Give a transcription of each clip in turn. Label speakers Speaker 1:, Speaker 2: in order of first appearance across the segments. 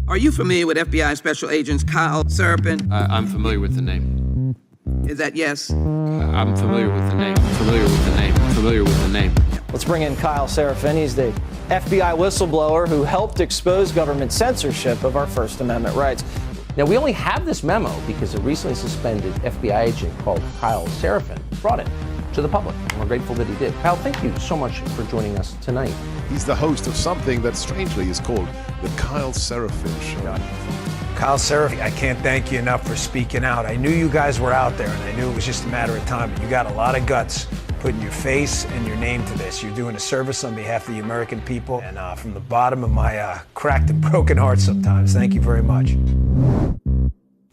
Speaker 1: Are you familiar with FBI Special Agents Kyle Seraphin?
Speaker 2: I'm familiar with the name.
Speaker 1: Is that yes?
Speaker 2: I'm familiar with the name.
Speaker 3: Let's bring in Kyle Seraphin. He's the FBI whistleblower who helped expose government censorship of our First Amendment rights.
Speaker 4: Now, we only have this memo because a recently suspended FBI agent called Kyle Seraphin brought it to the public, and we're grateful that he did. Kyle, thank you so much for joining us tonight.
Speaker 5: He's the host of something that strangely is called the Kyle Seraphin Show.
Speaker 6: Kyle Seraphin, I can't thank you enough for speaking out. I knew you guys were out there, and I knew it was just a matter of time, but you got a lot of guts putting your face and your name to this. You're doing a service on behalf of the American people, and from the bottom of my cracked and broken heart sometimes, thank you very much.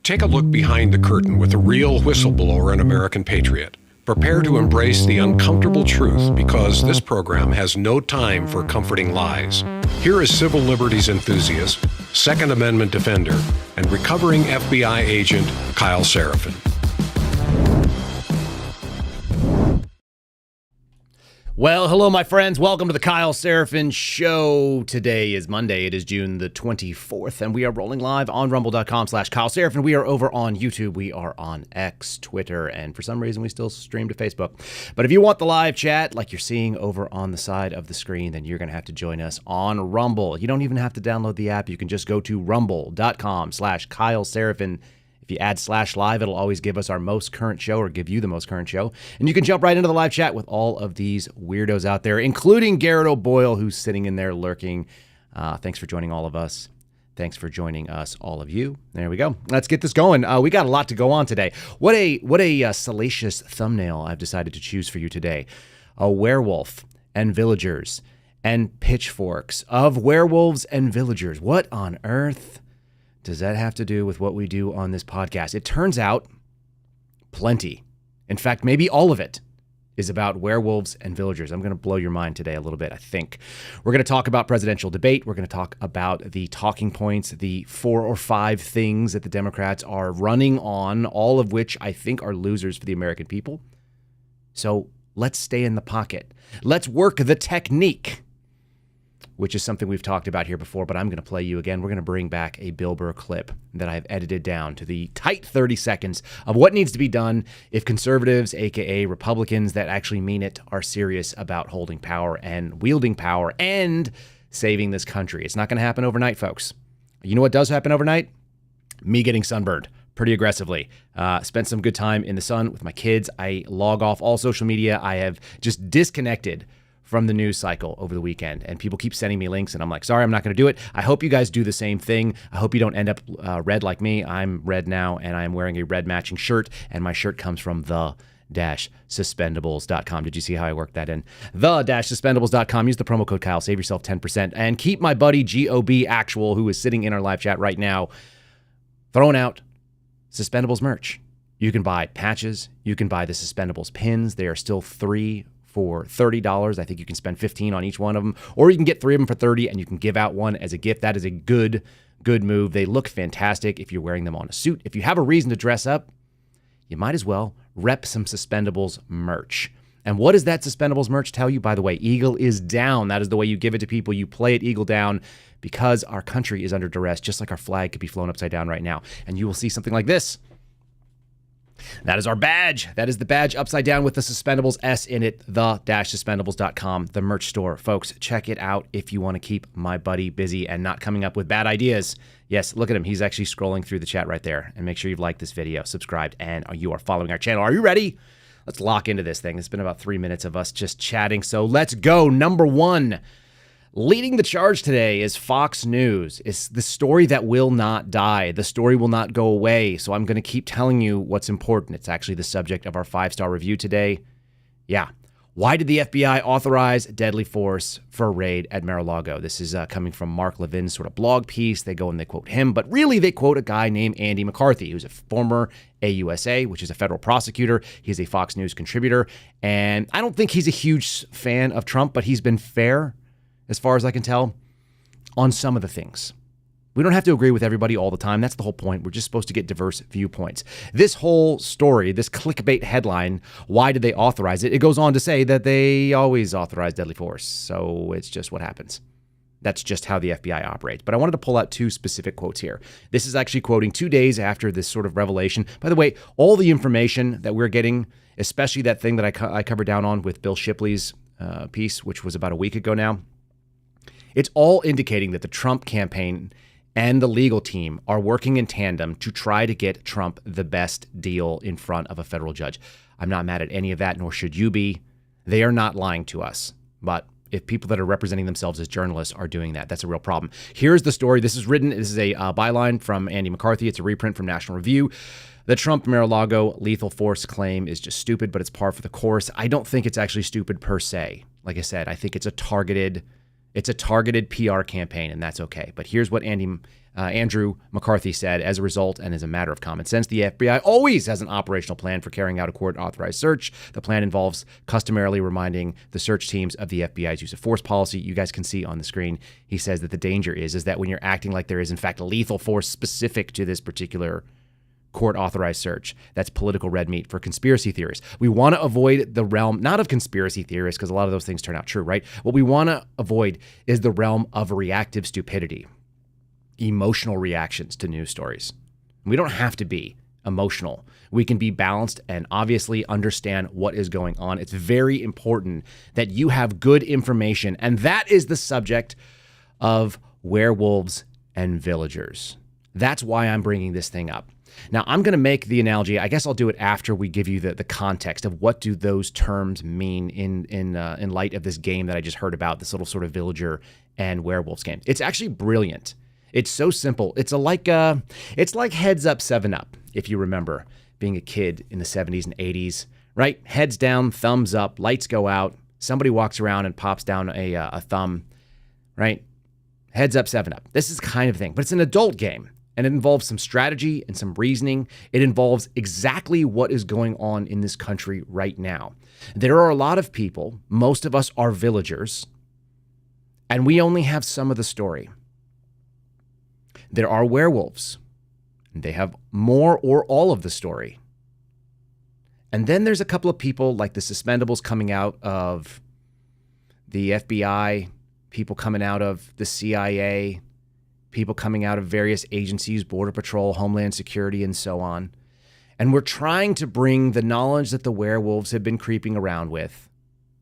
Speaker 7: Take a look behind the curtain with a real whistleblower and American patriot. Prepare to embrace the uncomfortable truth because this program has no time for comforting lies. Here is civil liberties enthusiast, Second Amendment defender, and recovering FBI agent Kyle Seraphin.
Speaker 8: Well, hello, my friends. Welcome to the Kyle Seraphin Show. Today is Monday. It is June the 24th, and we are rolling live on rumble.com/Kyle Seraphin. We are over on YouTube. We are on X, Twitter, and for some reason, we still stream to Facebook. But if you want the live chat, like you're seeing over on the side of the screen, then you're going to have to join us on Rumble. You don't even have to download the app. You can just go to rumble.com/Kyle Seraphin. If you add /live, it'll always give us our most current show or give you the most current show. And you can jump right into the live chat with all of these weirdos out there, including Garrett O'Boyle, who's sitting in there lurking. Thanks for joining all of us. Thanks for joining us, all of you. There we go. Let's get this going. We got a lot to go on today. What a salacious thumbnail I've decided to choose for you today. A werewolf and villagers and pitchforks of werewolves and villagers. What on earth does that have to do with what we do on this podcast? It turns out plenty. In fact, maybe all of it is about werewolves and villagers. I'm going to blow your mind today a little bit, I think. We're going to talk about presidential debate. We're going to talk about the talking points, the 4 or 5 things that the Democrats are running on, all of which I think are losers for the American people. So let's stay in the pocket. Let's work the technique, which is something we've talked about here before, but I'm going to play you again. We're going to bring back a Bill Burr clip that I've edited down to the tight 30 seconds of what needs to be done if conservatives, aka Republicans that actually mean it, are serious about holding power and wielding power and saving this country. It's not going to happen overnight, folks. You know what does happen overnight? Me getting sunburned pretty aggressively. Spent some good time in the sun with my kids. I log off all social media. I have just disconnected from the news cycle over the weekend, and people keep sending me links, and I'm like, sorry, I'm not going to do it. I hope you guys do the same thing. I hope you don't end up red like me. I'm red now, and I'm wearing a red matching shirt, and my shirt comes from the-suspendables.com. Did you see how I worked that in? The-suspendables.com. Use the promo code Kyle. Save yourself 10%, and keep my buddy GOB Actual, who is sitting in our live chat right now, throwing out Suspendables merch. You can buy patches. You can buy the Suspendables pins. They are still 3 for $30. I think you can spend $15 on each one of them, or you can get 3 of them for $30 and you can give out one as a gift. That is a good move. They look fantastic if you're wearing them on a suit. If you have a reason to dress up, you might as well rep some Suspendables merch. And what does that Suspendables merch tell you? By the way, Eagle is down. That is the way you give it to people. You play it Eagle down because our country is under duress, just like our flag could be flown upside down right now. And you will see something like this. That is our badge. That is the badge upside down with the Suspendables S in it, the-suspendables.com, the merch store. Folks, check it out if you want to keep my buddy busy and not coming up with bad ideas. Yes, look at him. He's actually scrolling through the chat right there. And make sure you've liked this video, subscribed, and you are following our channel. Are you ready? Let's lock into this thing. It's been about 3 minutes of us just chatting, so let's go. Number 1. Leading the charge today is Fox News. It's the story that will not die. The story will not go away. So I'm going to keep telling you what's important. It's actually the subject of our 5-star review today. Yeah. Why did the FBI authorize deadly force for a raid at Mar-a-Lago? This is coming from Mark Levin's sort of blog piece. They go and they quote him, but really they quote a guy named Andy McCarthy, who's a former AUSA, which is a federal prosecutor. He's a Fox News contributor. And I don't think he's a huge fan of Trump, but he's been fair, as far as I can tell, on some of the things. We don't have to agree with everybody all the time. That's the whole point. We're just supposed to get diverse viewpoints. This whole story, this clickbait headline, why did they authorize it? It goes on to say that they always authorize deadly force. So it's just what happens. That's just how the FBI operates. But I wanted to pull out two specific quotes here. This is actually quoting 2 days after this sort of revelation. By the way, all the information that we're getting, especially that thing that I covered down on with Bill Shipley's piece, which was about a week ago now, it's all indicating that the Trump campaign and the legal team are working in tandem to try to get Trump the best deal in front of a federal judge. I'm not mad at any of that, nor should you be. They are not lying to us. But if people that are representing themselves as journalists are doing that, that's a real problem. Here's the story. This is a byline from Andy McCarthy. It's a reprint from National Review. The Trump Mar-a-Lago lethal force claim is just stupid, but it's par for the course. I don't think it's actually stupid per se. Like I said, I think it's a targeted PR campaign, and that's okay. But here's what Andrew McCarthy said. As a result, and as a matter of common sense, the FBI always has an operational plan for carrying out a court-authorized search. The plan involves customarily reminding the search teams of the FBI's use of force policy. You guys can see on the screen, he says that the danger is that when you're acting like there is, in fact, lethal force specific to this particular court-authorized search, that's political red meat for conspiracy theorists. We want to avoid the realm, not of conspiracy theorists, because a lot of those things turn out true, right? What we want to avoid is the realm of reactive stupidity, emotional reactions to news stories. We don't have to be emotional. We can be balanced and obviously understand what is going on. It's very important that you have good information, and that is the subject of werewolves and villagers. That's why I'm bringing this thing up. Now, I'm going to make the analogy. I guess I'll do it after we give you the context of what do those terms mean in light of this game that I just heard about, this little sort of villager and werewolves game. It's actually brilliant. It's so simple. It's like Heads Up, 7-Up, if you remember being a kid in the 70s and 80s, right? Heads down, thumbs up, lights go out. Somebody walks around and pops down a thumb, right? Heads Up, 7-Up. This is the kind of thing, but it's an adult game. And it involves some strategy and some reasoning. It involves exactly what is going on in this country right now. There are a lot of people, most of us are villagers, and we only have some of the story. There are werewolves, and they have more or all of the story. And then there's a couple of people like the suspendables coming out of the FBI, people coming out of the CIA, people coming out of various agencies, Border Patrol, Homeland Security, and so on. And we're trying to bring the knowledge that the werewolves have been creeping around with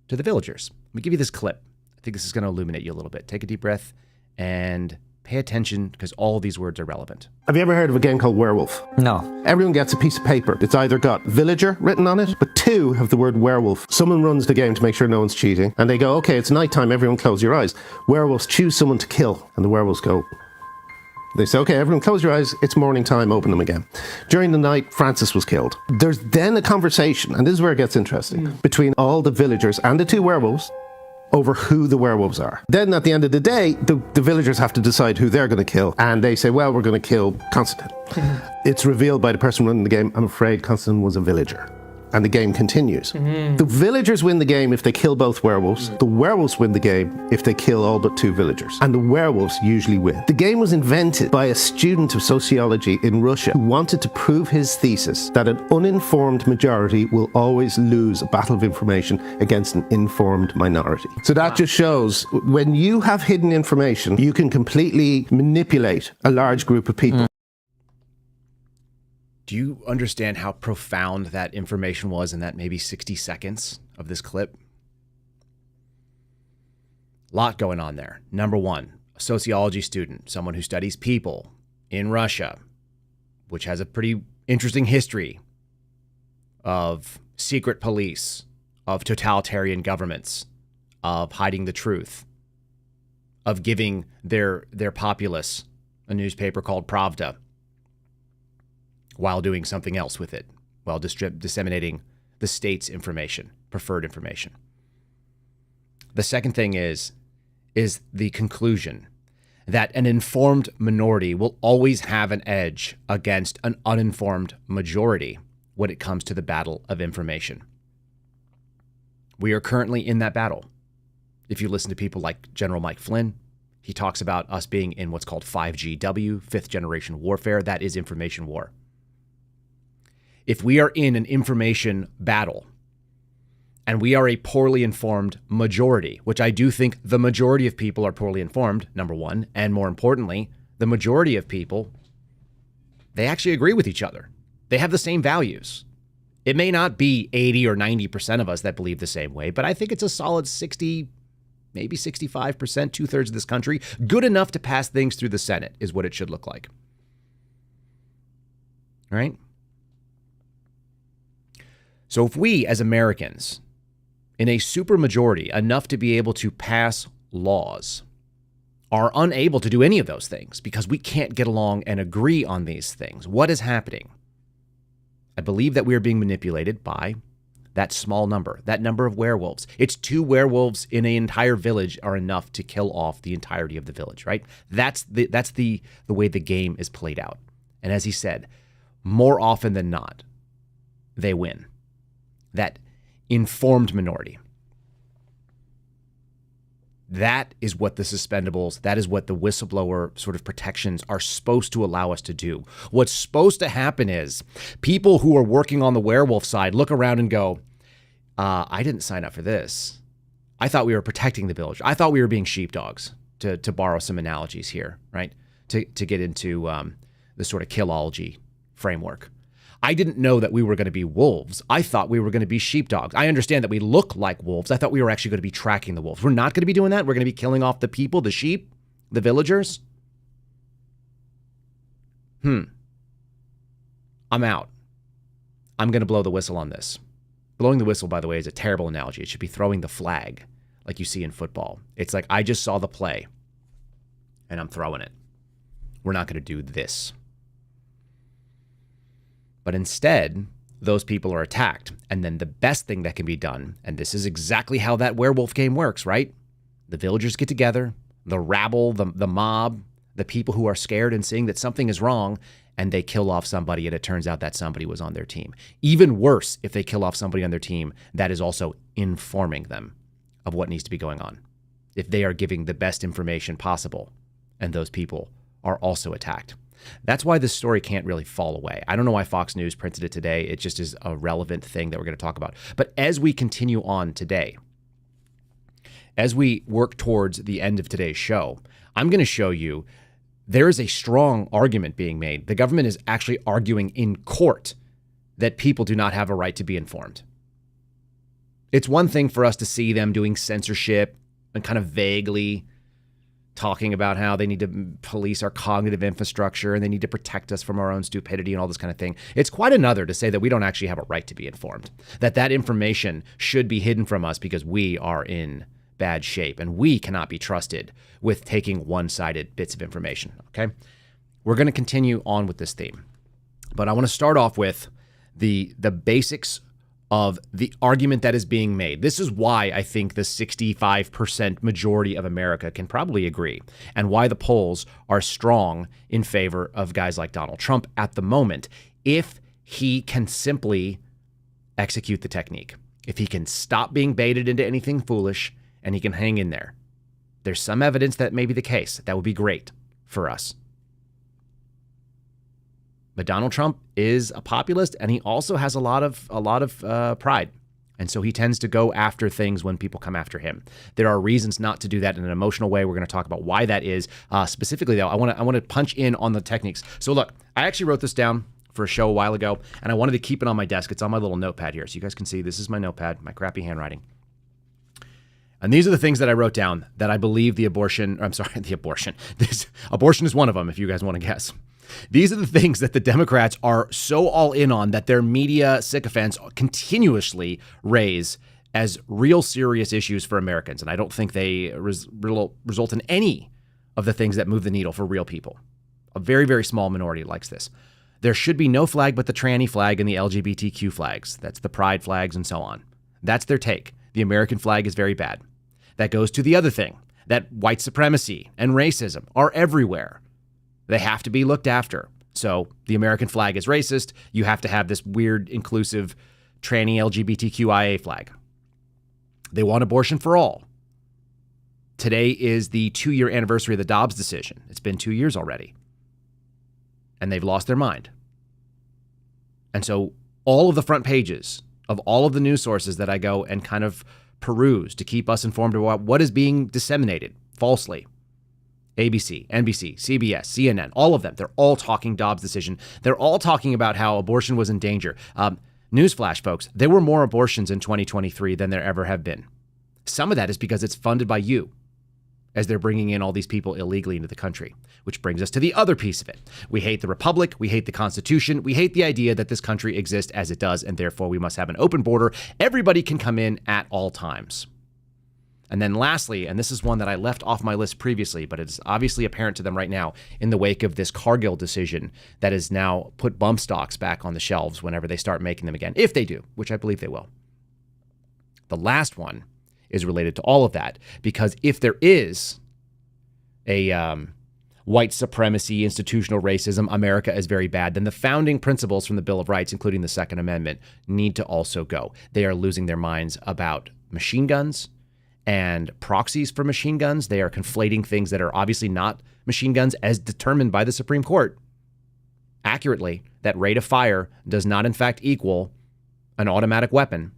Speaker 8: to the villagers. Let me give you this clip. I think this is going to illuminate you a little bit. Take a deep breath and pay attention because all of these words are relevant.
Speaker 9: Have you ever heard of a game called Werewolf?
Speaker 10: No.
Speaker 9: Everyone gets a piece of paper. It's either got villager written on it, but 2 have the word werewolf. Someone runs the game to make sure no one's cheating, and they go, okay, it's nighttime, everyone close your eyes. Werewolves choose someone to kill, and the werewolves go... They say, okay, everyone close your eyes, it's morning time, open them again. During the night, Francis was killed. There's then a conversation, and this is where it gets interesting, between all the villagers and the 2 werewolves over who the werewolves are. Then at the end of the day, the villagers have to decide who they're going to kill, and they say, well, we're going to kill Constantine. It's revealed by the person running the game, I'm afraid Constantine was a villager. And the game continues. The villagers win the game if they kill both werewolves. The werewolves win the game if they kill all but 2 villagers. And the werewolves usually win. The game was invented by a student of sociology in Russia who wanted to prove his thesis that an uninformed majority will always lose a battle of information against an informed minority. So that just shows when you have hidden information, you can completely manipulate a large group of people.
Speaker 8: Do you understand how profound that information was in that maybe 60 seconds of this clip? A lot going on there. Number one, a sociology student, someone who studies people in Russia, which has a pretty interesting history of secret police, of totalitarian governments, of hiding the truth, of giving their populace a newspaper called Pravda, while doing something else with it, while disseminating the state's information, preferred information. The second thing is the conclusion that an informed minority will always have an edge against an uninformed majority when it comes to the battle of information. We are currently in that battle. If you listen to people like General Mike Flynn, he talks about us being in what's called 5GW, 5th generation warfare. That is information war. If we are in an information battle, And we are a poorly informed majority, which I do think the majority of people are poorly informed, number one. And more importantly, the majority of people, they actually agree with each other. They have the same values. It may not be 80 or 90% of us that believe the same way, but I think it's a solid 60, maybe 65%, 2/3 of this country, good enough to pass things through the Senate is what it should look like. Right? So if we as Americans, in a supermajority, enough to be able to pass laws, are unable to do any of those things because we can't get along and agree on these things, what is happening? I believe that we are being manipulated by that small number, that number of werewolves. It's 2 werewolves in an entire village are enough to kill off the entirety of the village, right? That's the way the game is played out. And as he said, more often than not, they win. That informed minority. That is what the suspendables, that is what the whistleblower sort of protections are supposed to allow us to do. What's supposed to happen is people who are working on the werewolf side look around and go, I didn't sign up for this. I thought we were protecting the village. I thought we were being sheepdogs, to borrow some analogies here, right? To get into the sort of killology framework. I didn't know that we were going to be wolves. I thought we were going to be sheepdogs. I understand that we look like wolves. I thought we were actually going to be tracking the wolves. We're not going to be doing that. We're going to be killing off the people, the sheep, the villagers. I'm out. I'm going to blow the whistle on this. Blowing the whistle, by the way, is a terrible analogy. It should be throwing the flag like you see in football. It's like, I just saw the play and I'm throwing it. We're not going to do this. But instead, those people are attacked. And then the best thing that can be done, and this is exactly how that werewolf game works, right? The villagers get together, the rabble, the mob, the people who are scared and seeing that something is wrong, and they kill off somebody, and it turns out that somebody was on their team. Even worse, if they kill off somebody on their team, that is also informing them of what needs to be going on. If they are giving the best information possible, and those people are also attacked. That's why this story can't really fall away. I don't know why Fox News printed it today. It just is a relevant thing that we're going to talk about. But as we continue on today, as we work towards the end of today's show, I'm going to show you there is a strong argument being made. The government is actually arguing in court that people do not have a right to be informed. It's one thing for us to see them doing censorship and kind of vaguely talking about how they need to police our cognitive infrastructure and they need to protect us from our own stupidity and all this kind of thing. It's quite another to say that we don't actually have a right to be informed, that information should be hidden from us because we are in bad shape and we cannot be trusted with taking one-sided bits of information, okay? We're going to continue on with this theme, but I want to start off with the basics of the argument that is being made. This is why I think the 65% majority of America can probably agree, and why the polls are strong in favor of guys like Donald Trump at the moment, if he can simply execute the technique. If he can stop being baited into anything foolish, and he can hang in there. There's some evidence that may be the case. That would be great for us. But Donald Trump is a populist, and he also has a lot of pride, and so he tends to go after things when people come after him. There are reasons not to do that in an emotional way. We're going to talk about why that is. Specifically, though, I want to punch in on the techniques. So look, I actually wrote this down for a show a while ago, and I wanted to keep it on my desk. It's on my little notepad here, so you guys can see this is my notepad, my crappy handwriting. And these are the things that I wrote down that I believe abortion is one of them, if you guys want to guess. These are the things that the Democrats are so all in on that their media sycophants continuously raise as real serious issues for Americans. And I don't think they result in any of the things that move the needle for real people. A very, very small minority likes this. There should be no flag but the tranny flag and the LGBTQ flags. That's the pride flags and so on. That's their take. The American flag is very bad. That goes to the other thing, that white supremacy and racism are everywhere. They have to be looked after. So the American flag is racist. You have to have this weird, inclusive, tranny LGBTQIA flag. They want abortion for all. Today is the 2-year anniversary of the Dobbs decision. It's been 2 years already. And they've lost their mind. And so all of the front pages of all of the news sources that I go and kind of peruse to keep us informed about what is being disseminated falsely. ABC, NBC, CBS, CNN, all of them, they're all talking Dobbs' decision. They're all talking about how abortion was in danger. Newsflash, folks, there were more abortions in 2023 than there ever have been. Some of that is because it's funded by you, as they're bringing in all these people illegally into the country, which brings us to the other piece of it. We hate the Republic. We hate the Constitution. We hate the idea that this country exists as it does, and therefore we must have an open border. Everybody can come in at all times. And then lastly, and this is one that I left off my list previously, but it's obviously apparent to them right now in the wake of this Cargill decision that has now put bump stocks back on the shelves whenever they start making them again, if they do, which I believe they will. The last one is related to all of that, because if there is a white supremacy, institutional racism, America is very bad, then the founding principles from the Bill of Rights, including the Second Amendment, need to also go. They are losing their minds about machine guns and proxies for machine guns. They are conflating things that are obviously not machine guns as determined by the Supreme Court accurately, that rate of fire does not in fact equal an automatic weapon,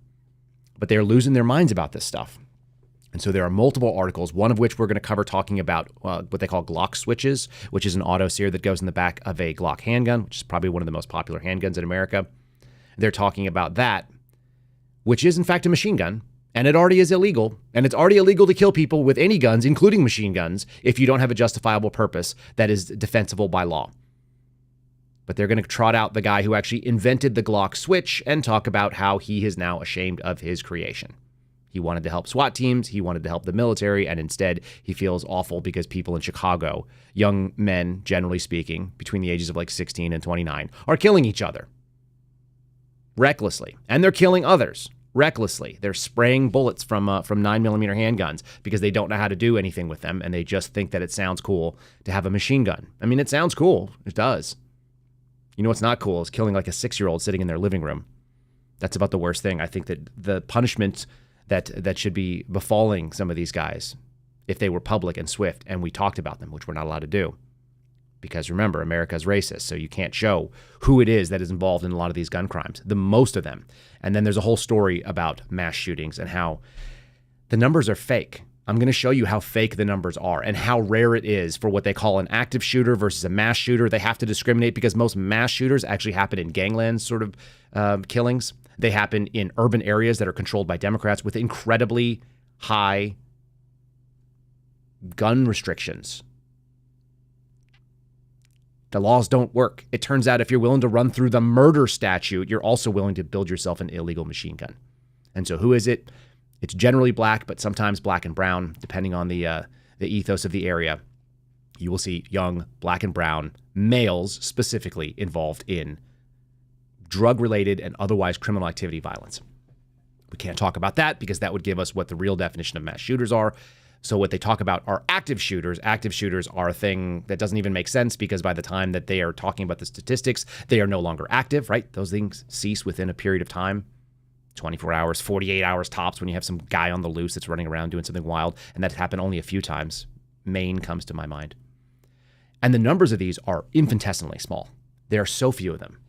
Speaker 8: but they're losing their minds about this stuff. And so there are multiple articles, one of which we're going to cover talking about what they call Glock switches, which is an auto sear that goes in the back of a Glock handgun, which is probably one of the most popular handguns in America. They're talking about that, which is in fact a machine gun. And it already is illegal, and it's already illegal to kill people with any guns, including machine guns, if you don't have a justifiable purpose that is defensible by law. But they're going to trot out the guy who actually invented the Glock switch and talk about how he is now ashamed of his creation. He wanted to help SWAT teams, he wanted to help the military, and instead he feels awful because people in Chicago, young men, generally speaking, between the ages of like 16 and 29, are killing each other recklessly, and they're killing others recklessly. They're spraying bullets from 9mm handguns because they don't know how to do anything with them, and they just think that it sounds cool to have a machine gun. I mean, it sounds cool. It does. You know what's not cool is killing like a 6-year-old sitting in their living room. That's about the worst thing. I think that the punishment that should be befalling some of these guys, if they were public and swift and we talked about them, which we're not allowed to do. Because remember, America's racist, so you can't show who it is that is involved in a lot of these gun crimes, the most of them. And then there's a whole story about mass shootings and how the numbers are fake. I'm going to show you how fake the numbers are and how rare it is for what they call an active shooter versus a mass shooter. They have to discriminate because most mass shooters actually happen in gangland sort of killings. They happen in urban areas that are controlled by Democrats with incredibly high gun restrictions. The laws don't work. It turns out if you're willing to run through the murder statute, you're also willing to build yourself an illegal machine gun. And so who is it? It's generally black, but sometimes black and brown, depending on the ethos of the area. You will see young black and brown males specifically involved in drug-related and otherwise criminal activity violence. We can't talk about that because that would give us what the real definition of mass shooters are. So what they talk about are active shooters. Active shooters are a thing that doesn't even make sense because by the time that they are talking about the statistics, they are no longer active, right? Those things cease within a period of time, 24 hours, 48 hours tops, when you have some guy on the loose that's running around doing something wild. And that's happened only a few times. Maine comes to my mind. And the numbers of these are infinitesimally small. There are so few of them.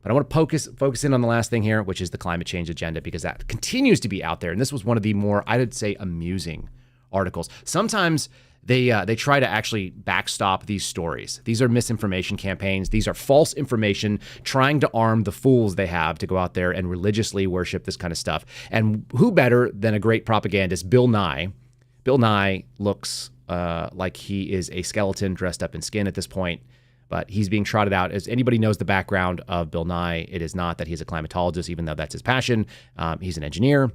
Speaker 8: But I want to focus in on the last thing here, which is the climate change agenda, because that continues to be out there. And this was one of the more, I would say, amusing articles. Sometimes they try to actually backstop these stories. These are misinformation campaigns. These are false information trying to arm the fools they have to go out there and religiously worship this kind of stuff. And who better than a great propagandist, Bill Nye? Bill Nye looks like he is a skeleton dressed up in skin at this point, but he's being trotted out. As anybody knows the background of Bill Nye, it is not that he's a climatologist, even though that's his passion. He's an engineer,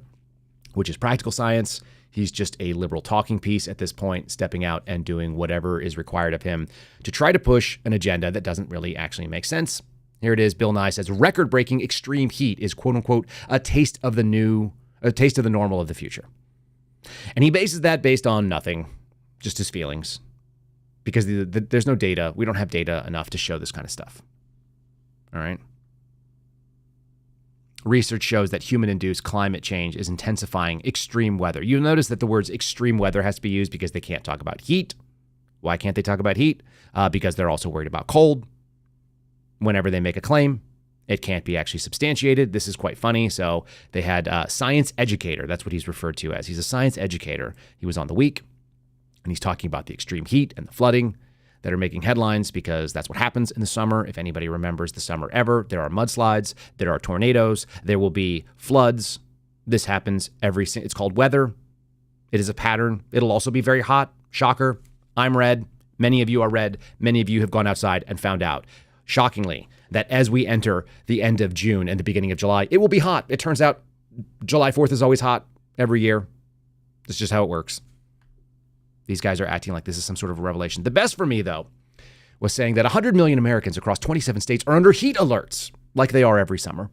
Speaker 8: which is practical science. He's just a liberal talking piece at this point, stepping out and doing whatever is required of him to try to push an agenda that doesn't really actually make sense. Here it is. Bill Nye says record-breaking extreme heat is quote unquote a taste of the normal of the future. And he bases that based on nothing, just his feelings, because there's no data. We don't have data enough to show this kind of stuff. All right. Research shows that human-induced climate change is intensifying extreme weather. You'll notice that the words extreme weather has to be used because they can't talk about heat. Why can't they talk about heat? Because they're also worried about cold whenever they make a claim. It can't be actually substantiated. This is quite funny. So they had a science educator. That's what he's referred to as. He's a science educator. He was on The Week, and he's talking about the extreme heat and the flooding that are making headlines because that's what happens in the summer. If anybody remembers the summer ever, there are mudslides, there are tornadoes, there will be floods. This happens it's called weather. It is a pattern. It'll also be very hot. Shocker. I'm red. Many of you are red. Many of you have gone outside and found out, shockingly, that as we enter the end of June and the beginning of July, it will be hot. It turns out July 4th is always hot every year. That's just how it works. These guys are acting like this is some sort of a revelation. The best for me, though, was saying that 100 million Americans across 27 states are under heat alerts, like they are every summer,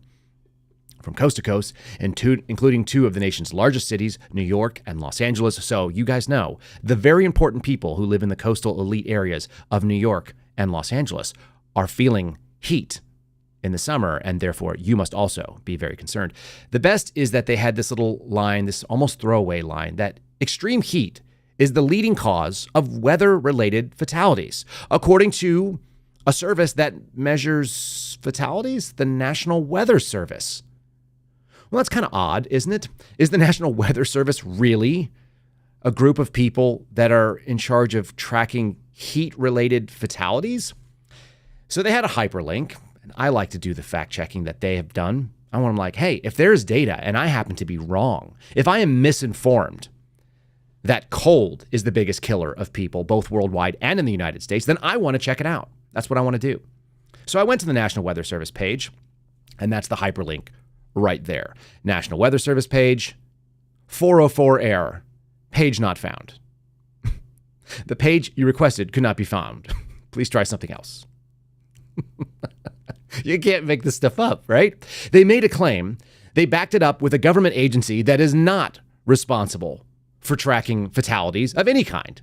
Speaker 8: from coast to coast, including two of the nation's largest cities, New York and Los Angeles. So you guys know, the very important people who live in the coastal elite areas of New York and Los Angeles are feeling heat in the summer, and therefore you must also be very concerned. The best is that they had this little line, this almost throwaway line, that extreme heat is the leading cause of weather-related fatalities, according to a service that measures fatalities, the National Weather Service. Well, that's kind of odd, isn't it? Is the National Weather Service really a group of people that are in charge of tracking heat-related fatalities? So they had a hyperlink, and I like to do the fact-checking that they have done. I want them like, hey, if there's data and I happen to be wrong, if I am misinformed that cold is the biggest killer of people, both worldwide and in the United States, then I want to check it out. That's what I want to do. So I went to the National Weather Service page, and that's the hyperlink right there. National Weather Service page, 404 error, page not found. The page you requested could not be found. Please try something else. You can't make this stuff up, right? They made a claim. They backed it up with a government agency that is not responsible for tracking fatalities of any kind.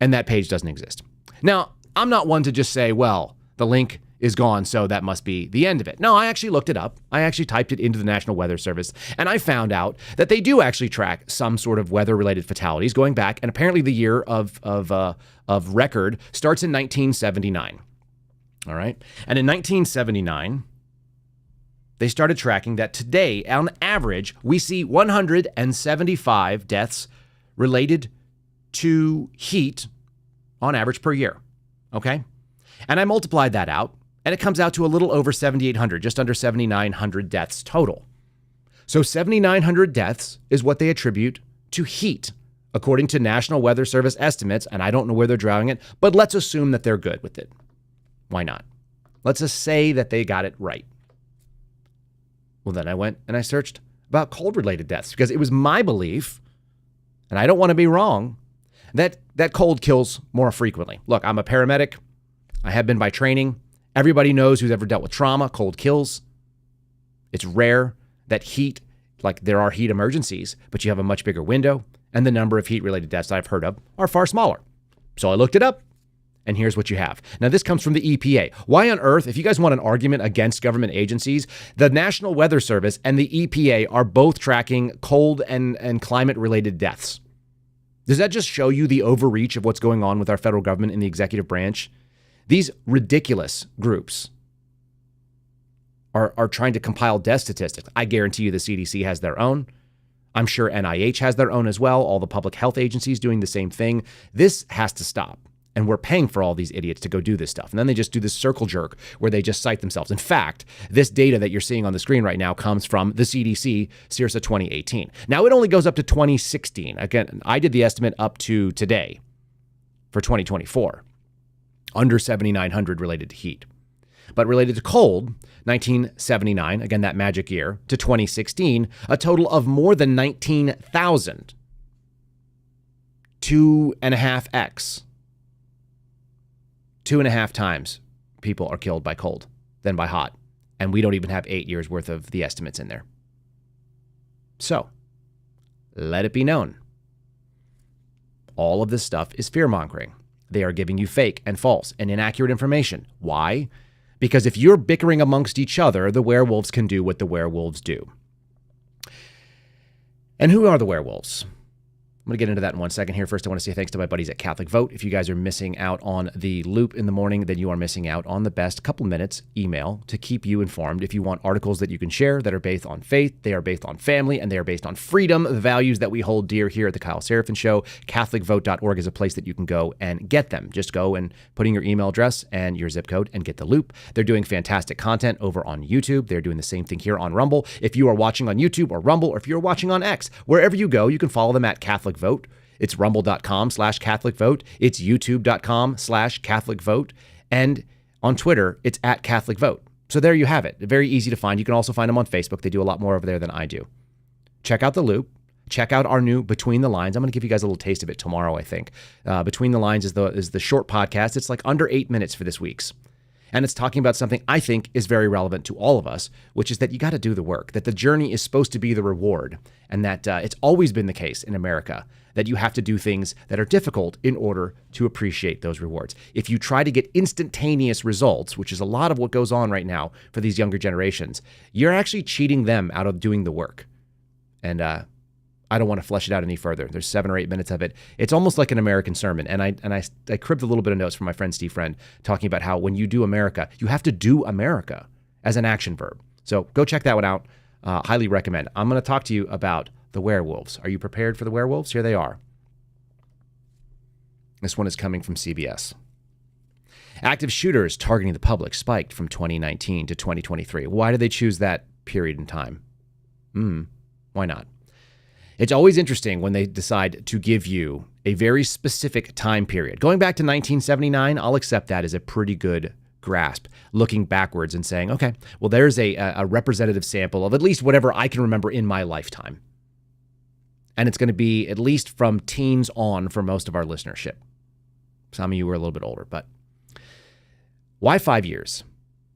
Speaker 8: And that page doesn't exist. Now, I'm not one to just say, well, the link is gone, so that must be the end of it. No, I actually looked it up. I actually typed it into the National Weather Service, and I found out that they do actually track some sort of weather-related fatalities going back, and apparently the year of record starts in 1979. All right? And in 1979, they started tracking that today, on average, we see 175 deaths related to heat on average per year. Okay? And I multiplied that out, and it comes out to a little over 7,800, just under 7,900 deaths total. So 7,900 deaths is what they attribute to heat, according to National Weather Service estimates, and I don't know where they're drawing it, but let's assume that they're good with it. Why not? Let's just say that they got it right. Well, then I went and I searched about cold-related deaths because it was my belief, and I don't want to be wrong, that cold kills more frequently. Look, I'm a paramedic. I have been by training. Everybody knows who's ever dealt with trauma, cold kills. It's rare that heat, like there are heat emergencies, but you have a much bigger window, and the number of heat-related deaths I've heard of are far smaller. So I looked it up. And here's what you have. Now, this comes from the EPA. Why on earth, if you guys want an argument against government agencies, the National Weather Service and the EPA are both tracking cold and climate-related deaths. Does that just show you the overreach of what's going on with our federal government in the executive branch? These ridiculous groups are trying to compile death statistics. I guarantee you the CDC has their own. I'm sure NIH has their own as well. All the public health agencies doing the same thing. This has to stop. And we're paying for all these idiots to go do this stuff. And then they just do this circle jerk where they just cite themselves. In fact, this data that you're seeing on the screen right now comes from the CDC, CIRSA 2018. Now, it only goes up to 2016. Again, I did the estimate up to today for 2024, under 7,900 related to heat. But related to cold, 1979, again, that magic year, to 2016, a total of more than 19,000. 2.5x. 2.5 times people are killed by cold than by hot. And we don't even have 8 years worth of the estimates in there. So, let it be known. All of this stuff is fear-mongering. They are giving you fake and false and inaccurate information. Why? Because if you're bickering amongst each other, the werewolves can do what the werewolves do. And who are the werewolves? I'm going to get into that in 1 second here. First, I want to say thanks to my buddies at Catholic Vote. If you guys are missing out on the loop in the morning, then you are missing out on the best couple minutes email to keep you informed. If you want articles that you can share that are based on faith, they are based on family, and they are based on freedom, the values that we hold dear here at the Kyle Seraphin Show, CatholicVote.org is a place that you can go and get them. Just go and put in your email address and your zip code and get the loop. They're doing fantastic content over on YouTube. They're doing the same thing here on Rumble. If you are watching on YouTube or Rumble, or if you're watching on X, wherever you go, you can follow them at Catholic Vote. It's rumble.com/Catholic Vote. It's youtube.com/Catholic Vote. And on Twitter, it's at Catholic Vote. So there you have it. Very easy to find. You can also find them on Facebook. They do a lot more over there than I do. Check out the loop. Check out our new Between the Lines. I'm going to give you guys a little taste of it tomorrow, I think. Between the Lines is the short podcast. It's like under 8 minutes for this week's. And it's talking about something I think is very relevant to all of us, which is that you got to do the work, that the journey is supposed to be the reward, and that it's always been the case in America that you have to do things that are difficult in order to appreciate those rewards. If you try to get instantaneous results, which is a lot of what goes on right now for these younger generations, you're actually cheating them out of doing the work. And I don't want to flesh it out any further. There's 7 or 8 minutes of it. It's almost like an American sermon. And I cribbed a little bit of notes from my friend Steve Friend talking about how when you do America, you have to do America as an action verb. So go check that one out. Highly recommend. I'm going to talk to you about the werewolves. Are you prepared for the werewolves? Here they are. This one is coming from CBS. Active shooters targeting the public spiked from 2019 to 2023. Why did they choose that period in time? Why not? It's always interesting when they decide to give you a very specific time period. Going back to 1979, I'll accept that as a pretty good grasp. Looking backwards and saying, okay, well, there's a representative sample of at least whatever I can remember in my lifetime. And it's going to be at least from teens on for most of our listenership. Some of you were a little bit older, but why 5 years?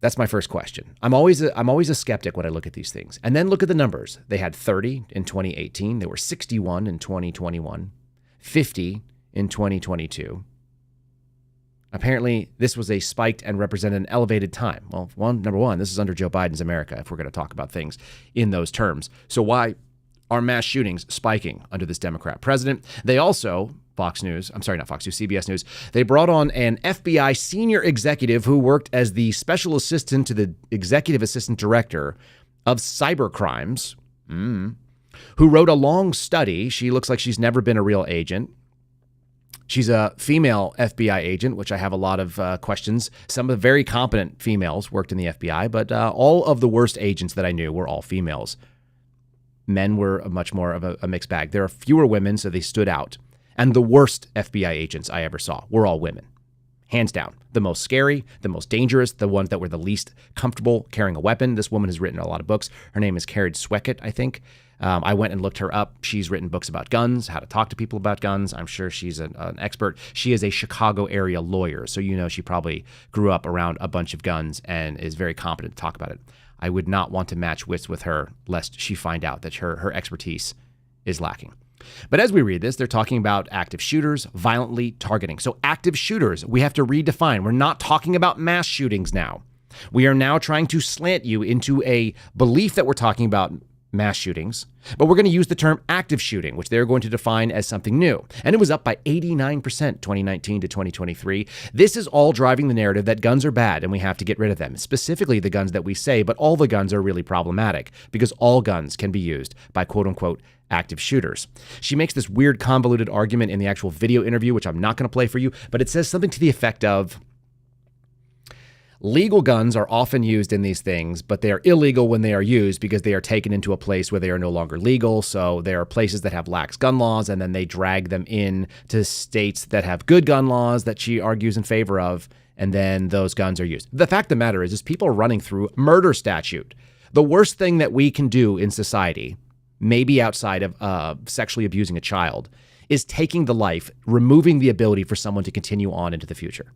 Speaker 8: That's my first question. I'm always a skeptic when I look at these things. And then look at the numbers. They had 30 in 2018. There were 61 in 2021, 50 in 2022. Apparently, this was a spiked and represented an elevated time. Well, number one, this is under Joe Biden's America, if we're going to talk about things in those terms. So why are mass shootings spiking under this Democrat president? They also... CBS News, they brought on an FBI senior executive who worked as the special assistant to the executive assistant director of cyber crimes, who wrote a long study. She looks like she's never been a real agent. She's a female FBI agent, which I have a lot of questions. Some of the very competent females worked in the FBI, but all of the worst agents that I knew were all females. Men were much more of a mixed bag. There are fewer women, so they stood out. And the worst FBI agents I ever saw were all women. Hands down. The most scary, the most dangerous, the ones that were the least comfortable carrying a weapon. This woman has written a lot of books. Her name is Carrie Sweckett, I think. I went and looked her up. She's written books about guns, how to talk to people about guns. I'm sure she's an expert. She is a Chicago area lawyer, so you know she probably grew up around a bunch of guns and is very competent to talk about it. I would not want to match wits with her lest she find out that her expertise is lacking. But as we read this, they're talking about active shooters violently targeting. So active shooters, we have to redefine. We're not talking about mass shootings now. We are now trying to slant you into a belief that we're talking about mass shootings, but we're going to use the term active shooting, which they're going to define as something new. And it was up by 89% 2019 to 2023. This is all driving the narrative that guns are bad and we have to get rid of them, specifically the guns that we say, but all the guns are really problematic because all guns can be used by quote unquote active shooters. She makes this weird convoluted argument in the actual video interview, which I'm not going to play for you, but it says something to the effect of, legal guns are often used in these things, but they are illegal when they are used because they are taken into a place where they are no longer legal. So there are places that have lax gun laws, and then they drag them in to states that have good gun laws that she argues in favor of, and then those guns are used. The fact of the matter is people are running through murder statute. The worst thing that we can do in society, maybe outside of sexually abusing a child, is taking the life, removing the ability for someone to continue on into the future.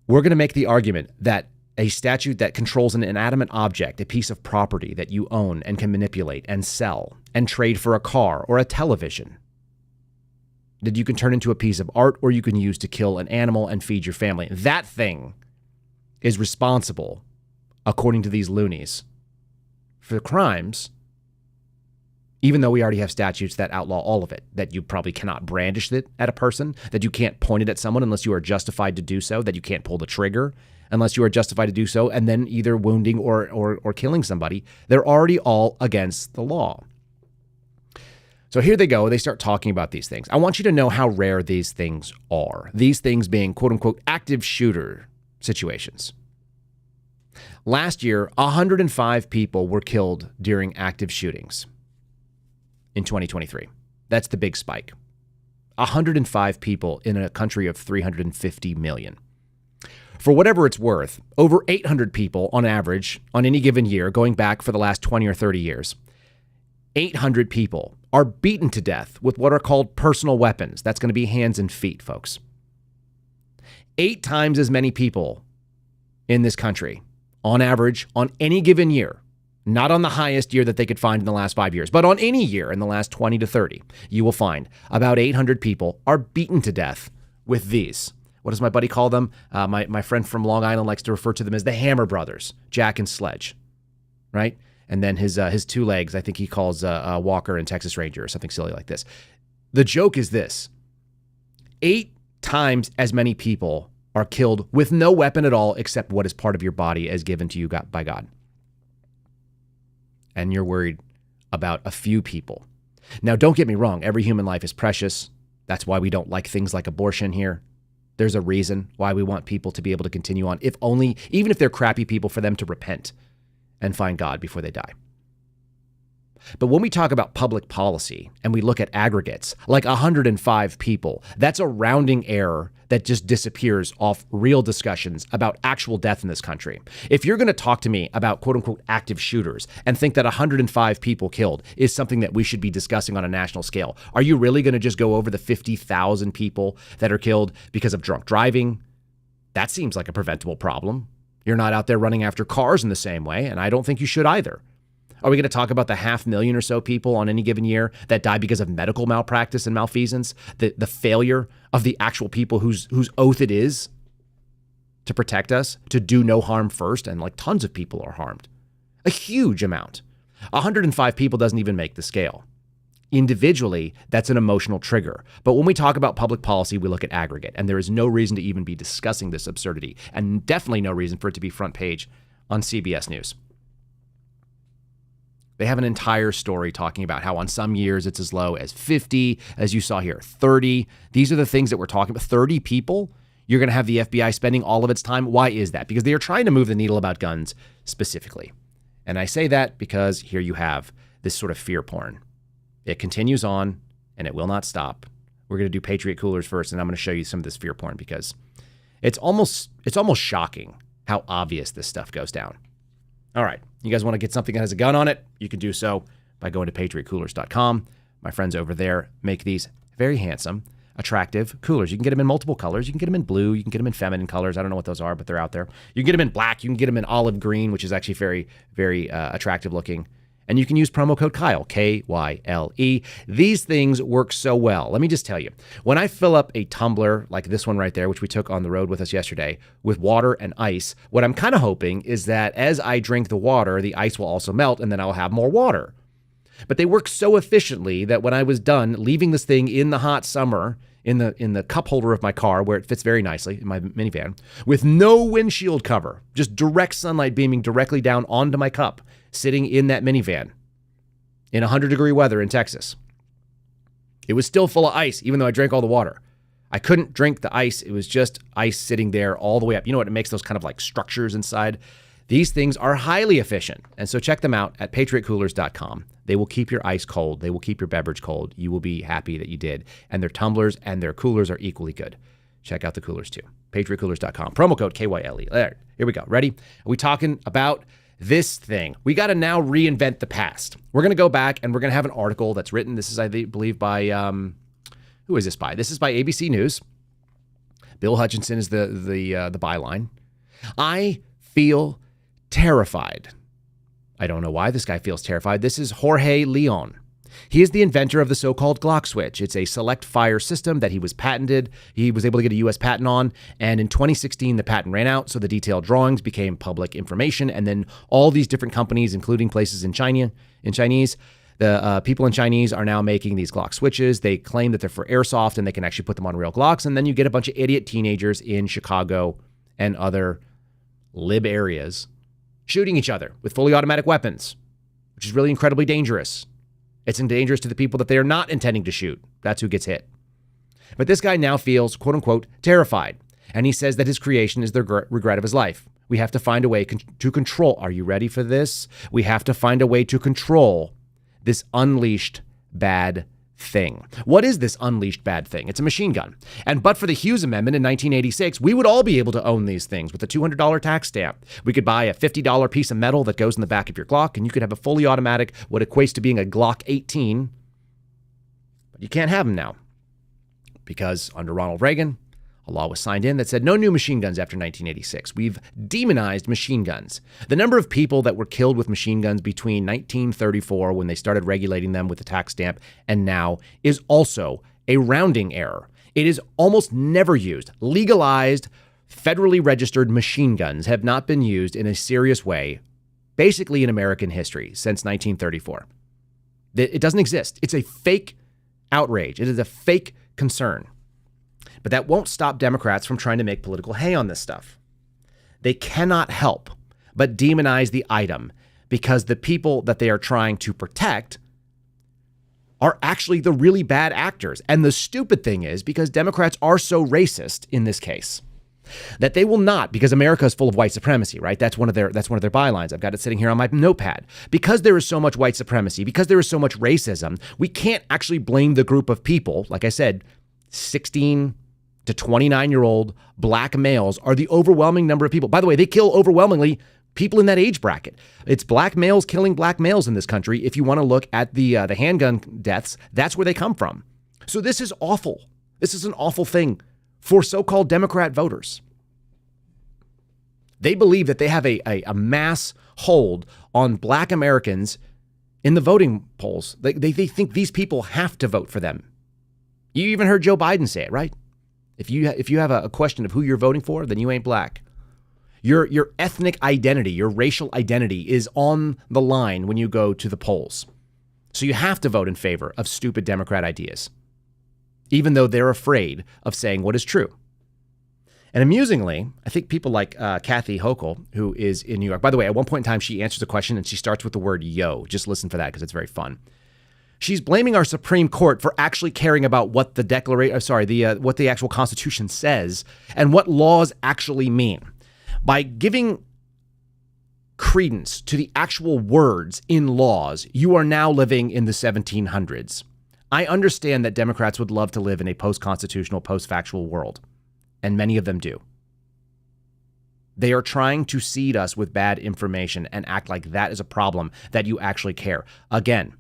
Speaker 8: We're going to make the argument that a statute that controls an inanimate object, a piece of property that you own and can manipulate and sell and trade for a car or a television, that you can turn into a piece of art or you can use to kill an animal and feed your family. That thing is responsible, according to these loonies, for crimes even though we already have statutes that outlaw all of it, that you probably cannot brandish it at a person, that you can't point it at someone unless you are justified to do so, that you can't pull the trigger unless you are justified to do so, and then either wounding or killing somebody. They're already all against the law. So here they go. They start talking about these things. I want you to know how rare these things are. These things being, quote unquote, active shooter situations. Last year, 105 people were killed during active shootings in 2023. That's the big spike. 105 people in a country of 350 million. For whatever it's worth, over 800 people on average on any given year, going back for the last 20 or 30 years, 800 people are beaten to death with what are called personal weapons. That's going to be hands and feet, folks. 8 times as many people in this country, on average, on any given year, not on the highest year that they could find in the last 5 years, but on any year in the last 20 to 30, you will find about 800 people are beaten to death with these. What does my buddy call them? My friend from Long Island likes to refer to them as the Hammer Brothers, Jack and Sledge, right? And then his 2 legs, I think he calls Walker and Texas Ranger or something silly like this. The joke is this: 8 times as many people are killed with no weapon at all except what is part of your body as given to you by God. And you're worried about a few people. Now, don't get me wrong. Every human life is precious. That's why we don't like things like abortion here. There's a reason why we want people to be able to continue on, even if they're crappy people, for them to repent and find God before they die. But when we talk about public policy and we look at aggregates, like 105 people, that's a rounding error that just disappears off real discussions about actual death in this country. If you're going to talk to me about quote unquote active shooters and think that 105 people killed is something that we should be discussing on a national scale, are you really going to just go over the 50,000 people that are killed because of drunk driving? That seems like a preventable problem. You're not out there running after cars in the same way, and I don't think you should either. Are we going to talk about the 500,000 or so people on any given year that die because of medical malpractice and malfeasance? The failure of the actual people whose oath it is to protect us, to do no harm first, and like tons of people are harmed. A huge amount. 105 people doesn't even make the scale. Individually, that's an emotional trigger. But when we talk about public policy, we look at aggregate, and there is no reason to even be discussing this absurdity, and definitely no reason for it to be front page on CBS News. They have an entire story talking about how on some years it's as low as 50, as you saw here, 30. These are the things that we're talking about. 30 people, you're going to have the FBI spending all of its time. Why is that? Because they are trying to move the needle about guns specifically. And I say that because here you have this sort of fear porn. It continues on, and it will not stop. We're going to do Patriot Coolers first, and I'm going to show you some of this fear porn because it's almost shocking how obvious this stuff goes down. All right, you guys want to get something that has a gun on it? You can do so by going to patriotcoolers.com. My friends over there make these very handsome, attractive coolers. You can get them in multiple colors. You can get them in blue. You can get them in feminine colors. I don't know what those are, but they're out there. You can get them in black. You can get them in olive green, which is actually very, very attractive looking. And you can use promo code Kyle, K-Y-L-E. These things work so well. Let me just tell you, when I fill up a tumbler like this one right there, which we took on the road with us yesterday, with water and ice, what I'm kind of hoping is that as I drink the water, the ice will also melt and then I'll have more water. But they work so efficiently that when I was done leaving this thing in the hot summer in the cup holder of my car, where it fits very nicely in my minivan, with no windshield cover, just direct sunlight beaming directly down onto my cup, sitting in that minivan in 100-degree weather in Texas. It was still full of ice, even though I drank all the water. I couldn't drink the ice. It was just ice sitting there all the way up. You know what? It makes those kind of like structures inside. These things are highly efficient. And so check them out at patriotcoolers.com. They will keep your ice cold. They will keep your beverage cold. You will be happy that you did. And their tumblers and their coolers are equally good. Check out the coolers too. patriotcoolers.com. Promo code KYLE. There. Here we go. Ready? Are we talking about this thing? We got to now reinvent the past. We're going to go back and we're going to have an article that's written. This is, I believe, by, who is this by? This is by ABC News. Bill Hutchinson is the byline. I feel terrified. I don't know why this guy feels terrified. This is Jorge Leon. He is the inventor of the so-called Glock switch. It's a select fire system that he was patented. He was able to get a U.S. patent on. And in 2016, the patent ran out. So the detailed drawings became public information. And then all these different companies, including places in Chinese, The people in Chinese are now making these Glock switches. They claim that they're for airsoft and they can actually put them on real Glocks. And then you get a bunch of idiot teenagers in Chicago and other lib areas shooting each other with fully automatic weapons, which is really incredibly dangerous. It's dangerous to the people that they are not intending to shoot. That's who gets hit. But this guy now feels, quote unquote, terrified. And he says that his creation is the regret of his life. We have to find a way to control. Are you ready for this? We have to find a way to control this unleashed bad thing. What is this unleashed bad thing? It's a machine gun. And but for the Hughes Amendment in 1986, we would all be able to own these things with a $200 tax stamp. We could buy a $50 piece of metal that goes in the back of your Glock, and you could have a fully automatic, what equates to being a Glock 18. But you can't have them now because under Ronald Reagan, a law was signed in that said no new machine guns after 1986. We've demonized machine guns. The number of people that were killed with machine guns between 1934, when they started regulating them with the tax stamp, and now is also a rounding error. It is almost never used. Legalized, federally registered machine guns have not been used in a serious way, basically in American history, since 1934. It doesn't exist. It's a fake outrage. It is a fake concern. But that won't stop Democrats from trying to make political hay on this stuff. They cannot help but demonize the item because the people that they are trying to protect are actually the really bad actors. And the stupid thing is, because Democrats are so racist in this case, that they will not, because America is full of white supremacy, right? That's one of their bylines. I've got it sitting here on my notepad. Because there is so much white supremacy, because there is so much racism, we can't actually blame the group of people, like I said, 16 to 29-year-old black males are the overwhelming number of people. By the way, they kill overwhelmingly people in that age bracket. It's black males killing black males in this country. If you want to look at the handgun deaths, that's where they come from. So this is awful. This is an awful thing for so-called Democrat voters. They believe that they have a mass hold on black Americans in the voting polls. They think these people have to vote for them. You even heard Joe Biden say it, right? If you have a question of who you're voting for, then you ain't black. Your ethnic identity, your racial identity is on the line when you go to the polls. So you have to vote in favor of stupid Democrat ideas, even though they're afraid of saying what is true. And amusingly, I think people like Kathy Hochul, who is in New York. By the way, at one point in time, she answers a question and she starts with the word yo. Just listen for that because it's very fun. She's blaming our Supreme Court for actually caring about what what the actual Constitution says and what laws actually mean. By giving credence to the actual words in laws, you are now living in the 1700s. I understand that Democrats would love to live in a post-constitutional, post-factual world, and many of them do. They are trying to seed us with bad information and act like that is a problem, that you actually care. Again,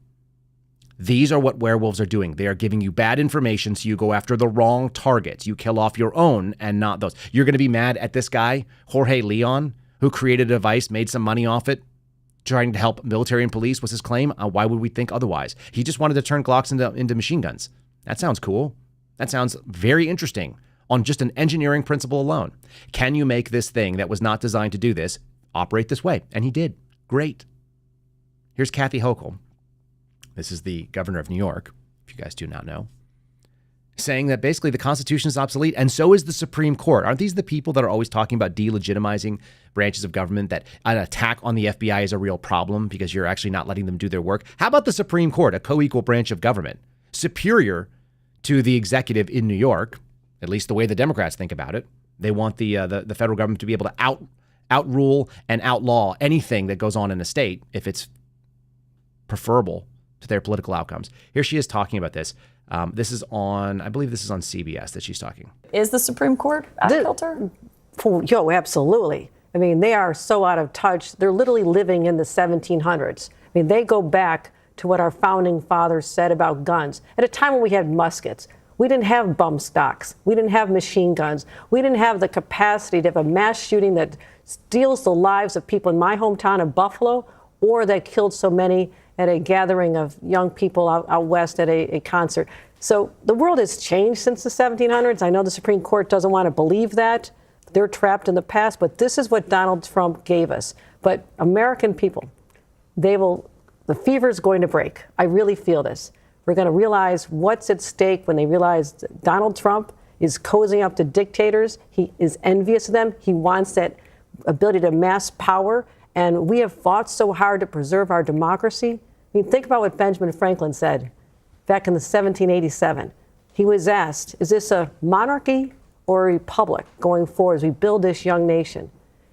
Speaker 8: these are what werewolves are doing. They are giving you bad information so you go after the wrong targets. You kill off your own and not those. You're going to be mad at this guy, Jorge Leon, who created a device, made some money off it, trying to help military and police was his claim. Why would we think otherwise? He just wanted to turn Glocks into machine guns. That sounds cool. That sounds very interesting on just an engineering principle alone. Can you make this thing that was not designed to do this operate this way? And he did. Great. Here's Kathy Hochul. This is the governor of New York, if you guys do not know, saying that basically the Constitution is obsolete, and so is the Supreme Court. Aren't these the people that are always talking about delegitimizing branches of government, that an attack on the FBI is a real problem because you're actually not letting them do their work? How about the Supreme Court, a co-equal branch of government, superior to the executive in New York, at least the way the Democrats think about it? They want the federal government to be able to outrule and outlaw anything that goes on in a state if it's preferable to their political outcomes. Here she is talking about this. This is on, I believe this is on CBS that she's talking.
Speaker 10: Is the Supreme Court out of kilter?
Speaker 11: Absolutely. I mean, they are so out of touch. They're literally living in the 1700s. I mean, they go back to what our founding fathers said about guns. At a time when we had muskets, we didn't have bump stocks. We didn't have machine guns. We didn't have the capacity to have a mass shooting that steals the lives of people in my hometown of Buffalo, or that killed so many at a gathering of young people out west at a concert. So the world has changed since the 1700s. I know the Supreme Court doesn't want to believe that. They're trapped in the past, but this is what Donald Trump gave us. But American people, they will The fever is going to break. I really feel this. We're going to realize what's at stake when they realize that Donald Trump is cozying up to dictators. He is envious of them. He wants that ability to amass power. And we have fought so hard to preserve our democracy. I mean, think about what Benjamin Franklin said back in 1787. He was asked, is this a monarchy or a republic going forward as we build this young nation?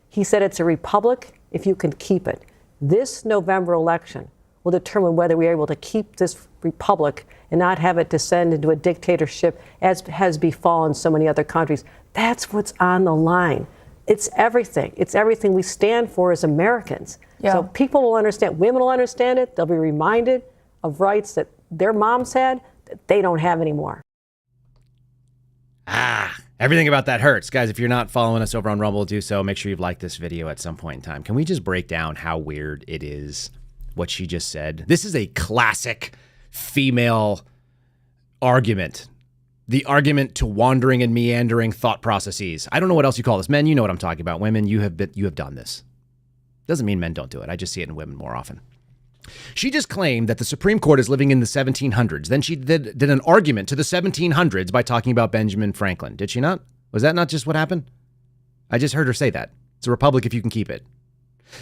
Speaker 11: He said it's a republic if you can keep it. This November election will determine whether we are able to keep this republic and not have it descend into a dictatorship as has befallen so many other countries. That's what's on the line. It's everything. It's everything we stand for as Americans.
Speaker 10: Yeah.
Speaker 11: So people will understand, women will understand it. They'll be reminded of rights that their moms had that they don't have anymore.
Speaker 8: Everything about that hurts. Guys, if you're not following us over on Rumble, do so. Make sure you've liked this video at some point in time. Can we just break down how weird it is what she just said? This is a classic female argument. The argument to wandering and meandering thought processes. I don't know what else you call this. Men, you know what I'm talking about. Women, you have done this. Doesn't mean men don't do it. I just see it in women more often. She just claimed that the Supreme Court is living in the 1700s. Then she did an argument to the 1700s by talking about Benjamin Franklin. Did she not? Was that not just what happened? I just heard her say that. It's a republic if you can keep it.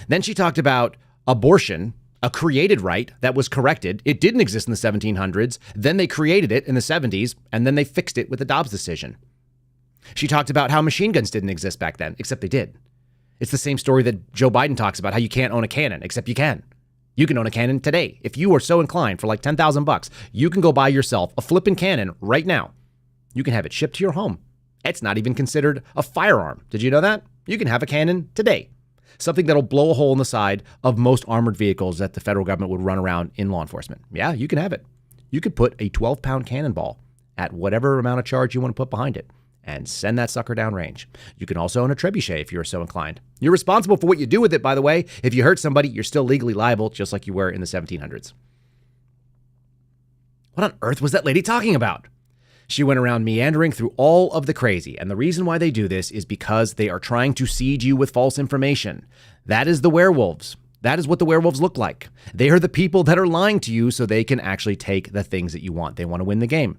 Speaker 8: Then she talked about abortion, a created right that was corrected. It didn't exist in the 1700s. Then they created it in the 70s, and then they fixed it with the Dobbs decision. She talked about how machine guns didn't exist back then, except they did. It's the same story that Joe Biden talks about, how you can't own a cannon, except you can. You can own a cannon today. If you are so inclined for like $10,000, you can go buy yourself a flippin' cannon right now. You can have it shipped to your home. It's not even considered a firearm. Did you know that? You can have a cannon today. Something that'll blow a hole in the side of most armored vehicles that the federal government would run around in law enforcement. Yeah, you can have it. You could put a 12-pound cannonball at whatever amount of charge you want to put behind it and send that sucker downrange. You can also own a trebuchet if you're so inclined. You're responsible for what you do with it, by the way. If you hurt somebody, you're still legally liable, just like you were in the 1700s. What on earth was that lady talking about? She went around meandering through all of the crazy, and the reason why they do this is because they are trying to seed you with false information. That is the werewolves. That is what the werewolves look like. They are the people that are lying to you so they can actually take the things that you want. They want to win the game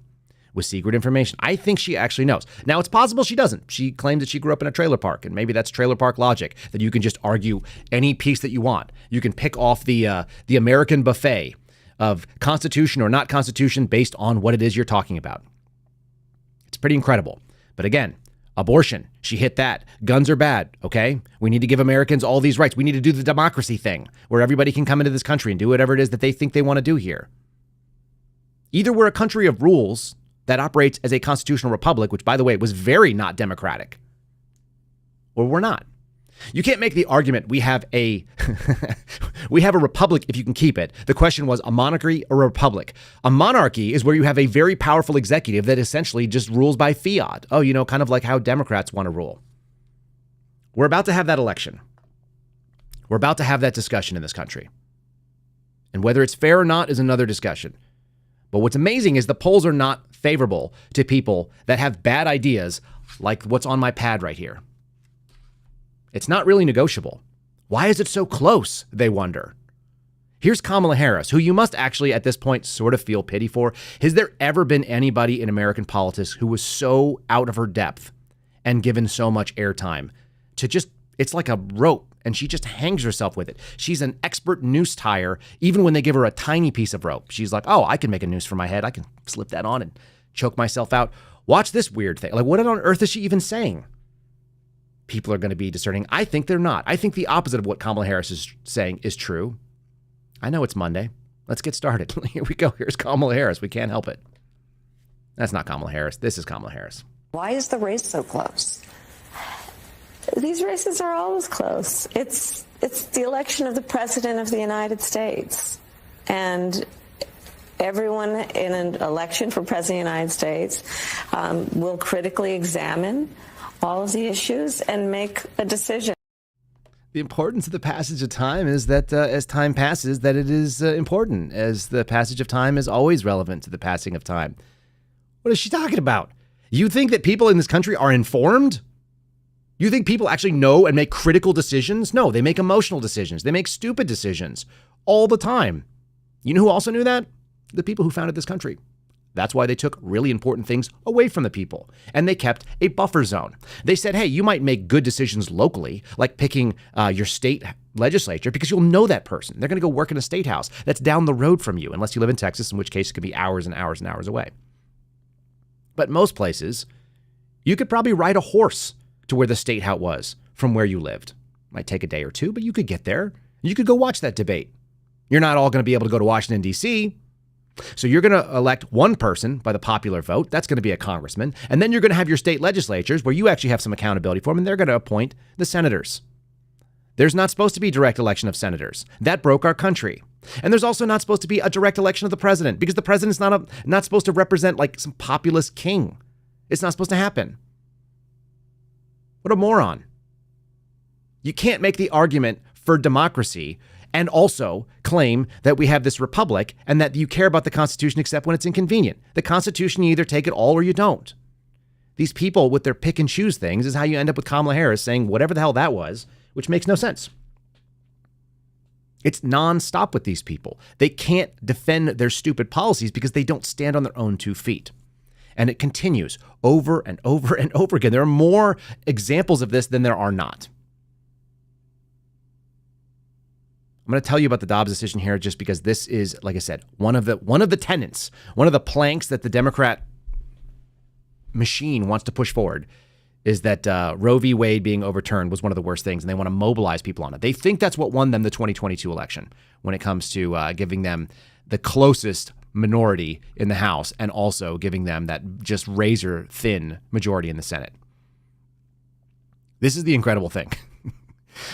Speaker 8: with secret information. I think she actually knows. Now, it's possible she doesn't. She claims that she grew up in a trailer park, and maybe that's trailer park logic, that you can just argue any piece that you want. You can pick off the American buffet of Constitution or not Constitution based on what it is you're talking about. It's pretty incredible. But again, abortion, she hit that. Guns are bad, okay? We need to give Americans all these rights. We need to do the democracy thing where everybody can come into this country and do whatever it is that they think they want to do here. Either we're a country of rules that operates as a constitutional republic, which, by the way, was very not democratic, or we're not. You can't make the argument we have a republic if you can keep it. The question was a monarchy or a republic. A monarchy is where you have a very powerful executive that essentially just rules by fiat. Oh, kind of like how Democrats want to rule. We're about to have that election. We're about to have that discussion in this country. And whether it's fair or not is another discussion. But what's amazing is the polls are not favorable to people that have bad ideas like what's on my pad right here. It's not really negotiable. Why is it so close, they wonder? Here's Kamala Harris, who you must actually at this point sort of feel pity for. Has there ever been anybody in American politics who was so out of her depth and given so much airtime to just, it's like a rope, and she just hangs herself with it. She's an expert noose tire. Even when they give her a tiny piece of rope, she's like, oh, I can make a noose for my head. I can slip that on and choke myself out. Watch this weird thing. Like, what on earth is she even saying? People are going to be discerning. I think they're not. I think the opposite of what Kamala Harris is saying is true. I know it's Monday. Let's get started. Here we go. Here's Kamala Harris. We can't help it. That's not Kamala Harris. This is Kamala Harris.
Speaker 12: Why is the race so close? These races are always close. It's the election of the President of the United States. And everyone in an election for President of the United States will critically examine all of the issues and make a decision.
Speaker 8: The importance of the passage of time is that as time passes, that it is important, as the passage of time is always relevant to the passing of time. What is she talking about? You think that people in this country are informed? You think people actually know and make critical decisions? No, they make emotional decisions. They make stupid decisions all the time. You know who also knew that? The people who founded this country. That's why they took really important things away from the people, and they kept a buffer zone. They said, hey, you might make good decisions locally, like picking your state legislature, because you'll know that person. They're going to go work in a state house that's down the road from you, unless you live in Texas, in which case it could be hours and hours and hours away. But most places, you could probably ride a horse to where the state house was from where you lived. Might take a day or two, but you could get there. You could go watch that debate. You're not all going to be able to go to Washington, D.C., so you're going to elect one person by the popular vote. That's going to be a congressman. And then you're going to have your state legislatures where you actually have some accountability for them, and they're going to appoint the senators. There's not supposed to be direct election of senators. That broke our country. And there's also not supposed to be a direct election of the president, because the president's not supposed to represent like some populist king. It's not supposed to happen. What a moron. You can't make the argument for democracy and also claim that we have this republic and that you care about the Constitution except when it's inconvenient. The Constitution, you either take it all or you don't. These people with their pick and choose things is how you end up with Kamala Harris saying whatever the hell that was, which makes no sense. It's nonstop with these people. They can't defend their stupid policies because they don't stand on their own 2 feet. And it continues over and over and over again. There are more examples of this than there are not. I'm going to tell you about the Dobbs decision here just because this is, like I said, one of the tenets, one of the planks that the Democrat machine wants to push forward is that Roe v. Wade being overturned was one of the worst things, and they want to mobilize people on it. They think that's what won them the 2022 election when it comes to giving them the closest minority in the House and also giving them that just razor thin majority in the Senate. This is the incredible thing.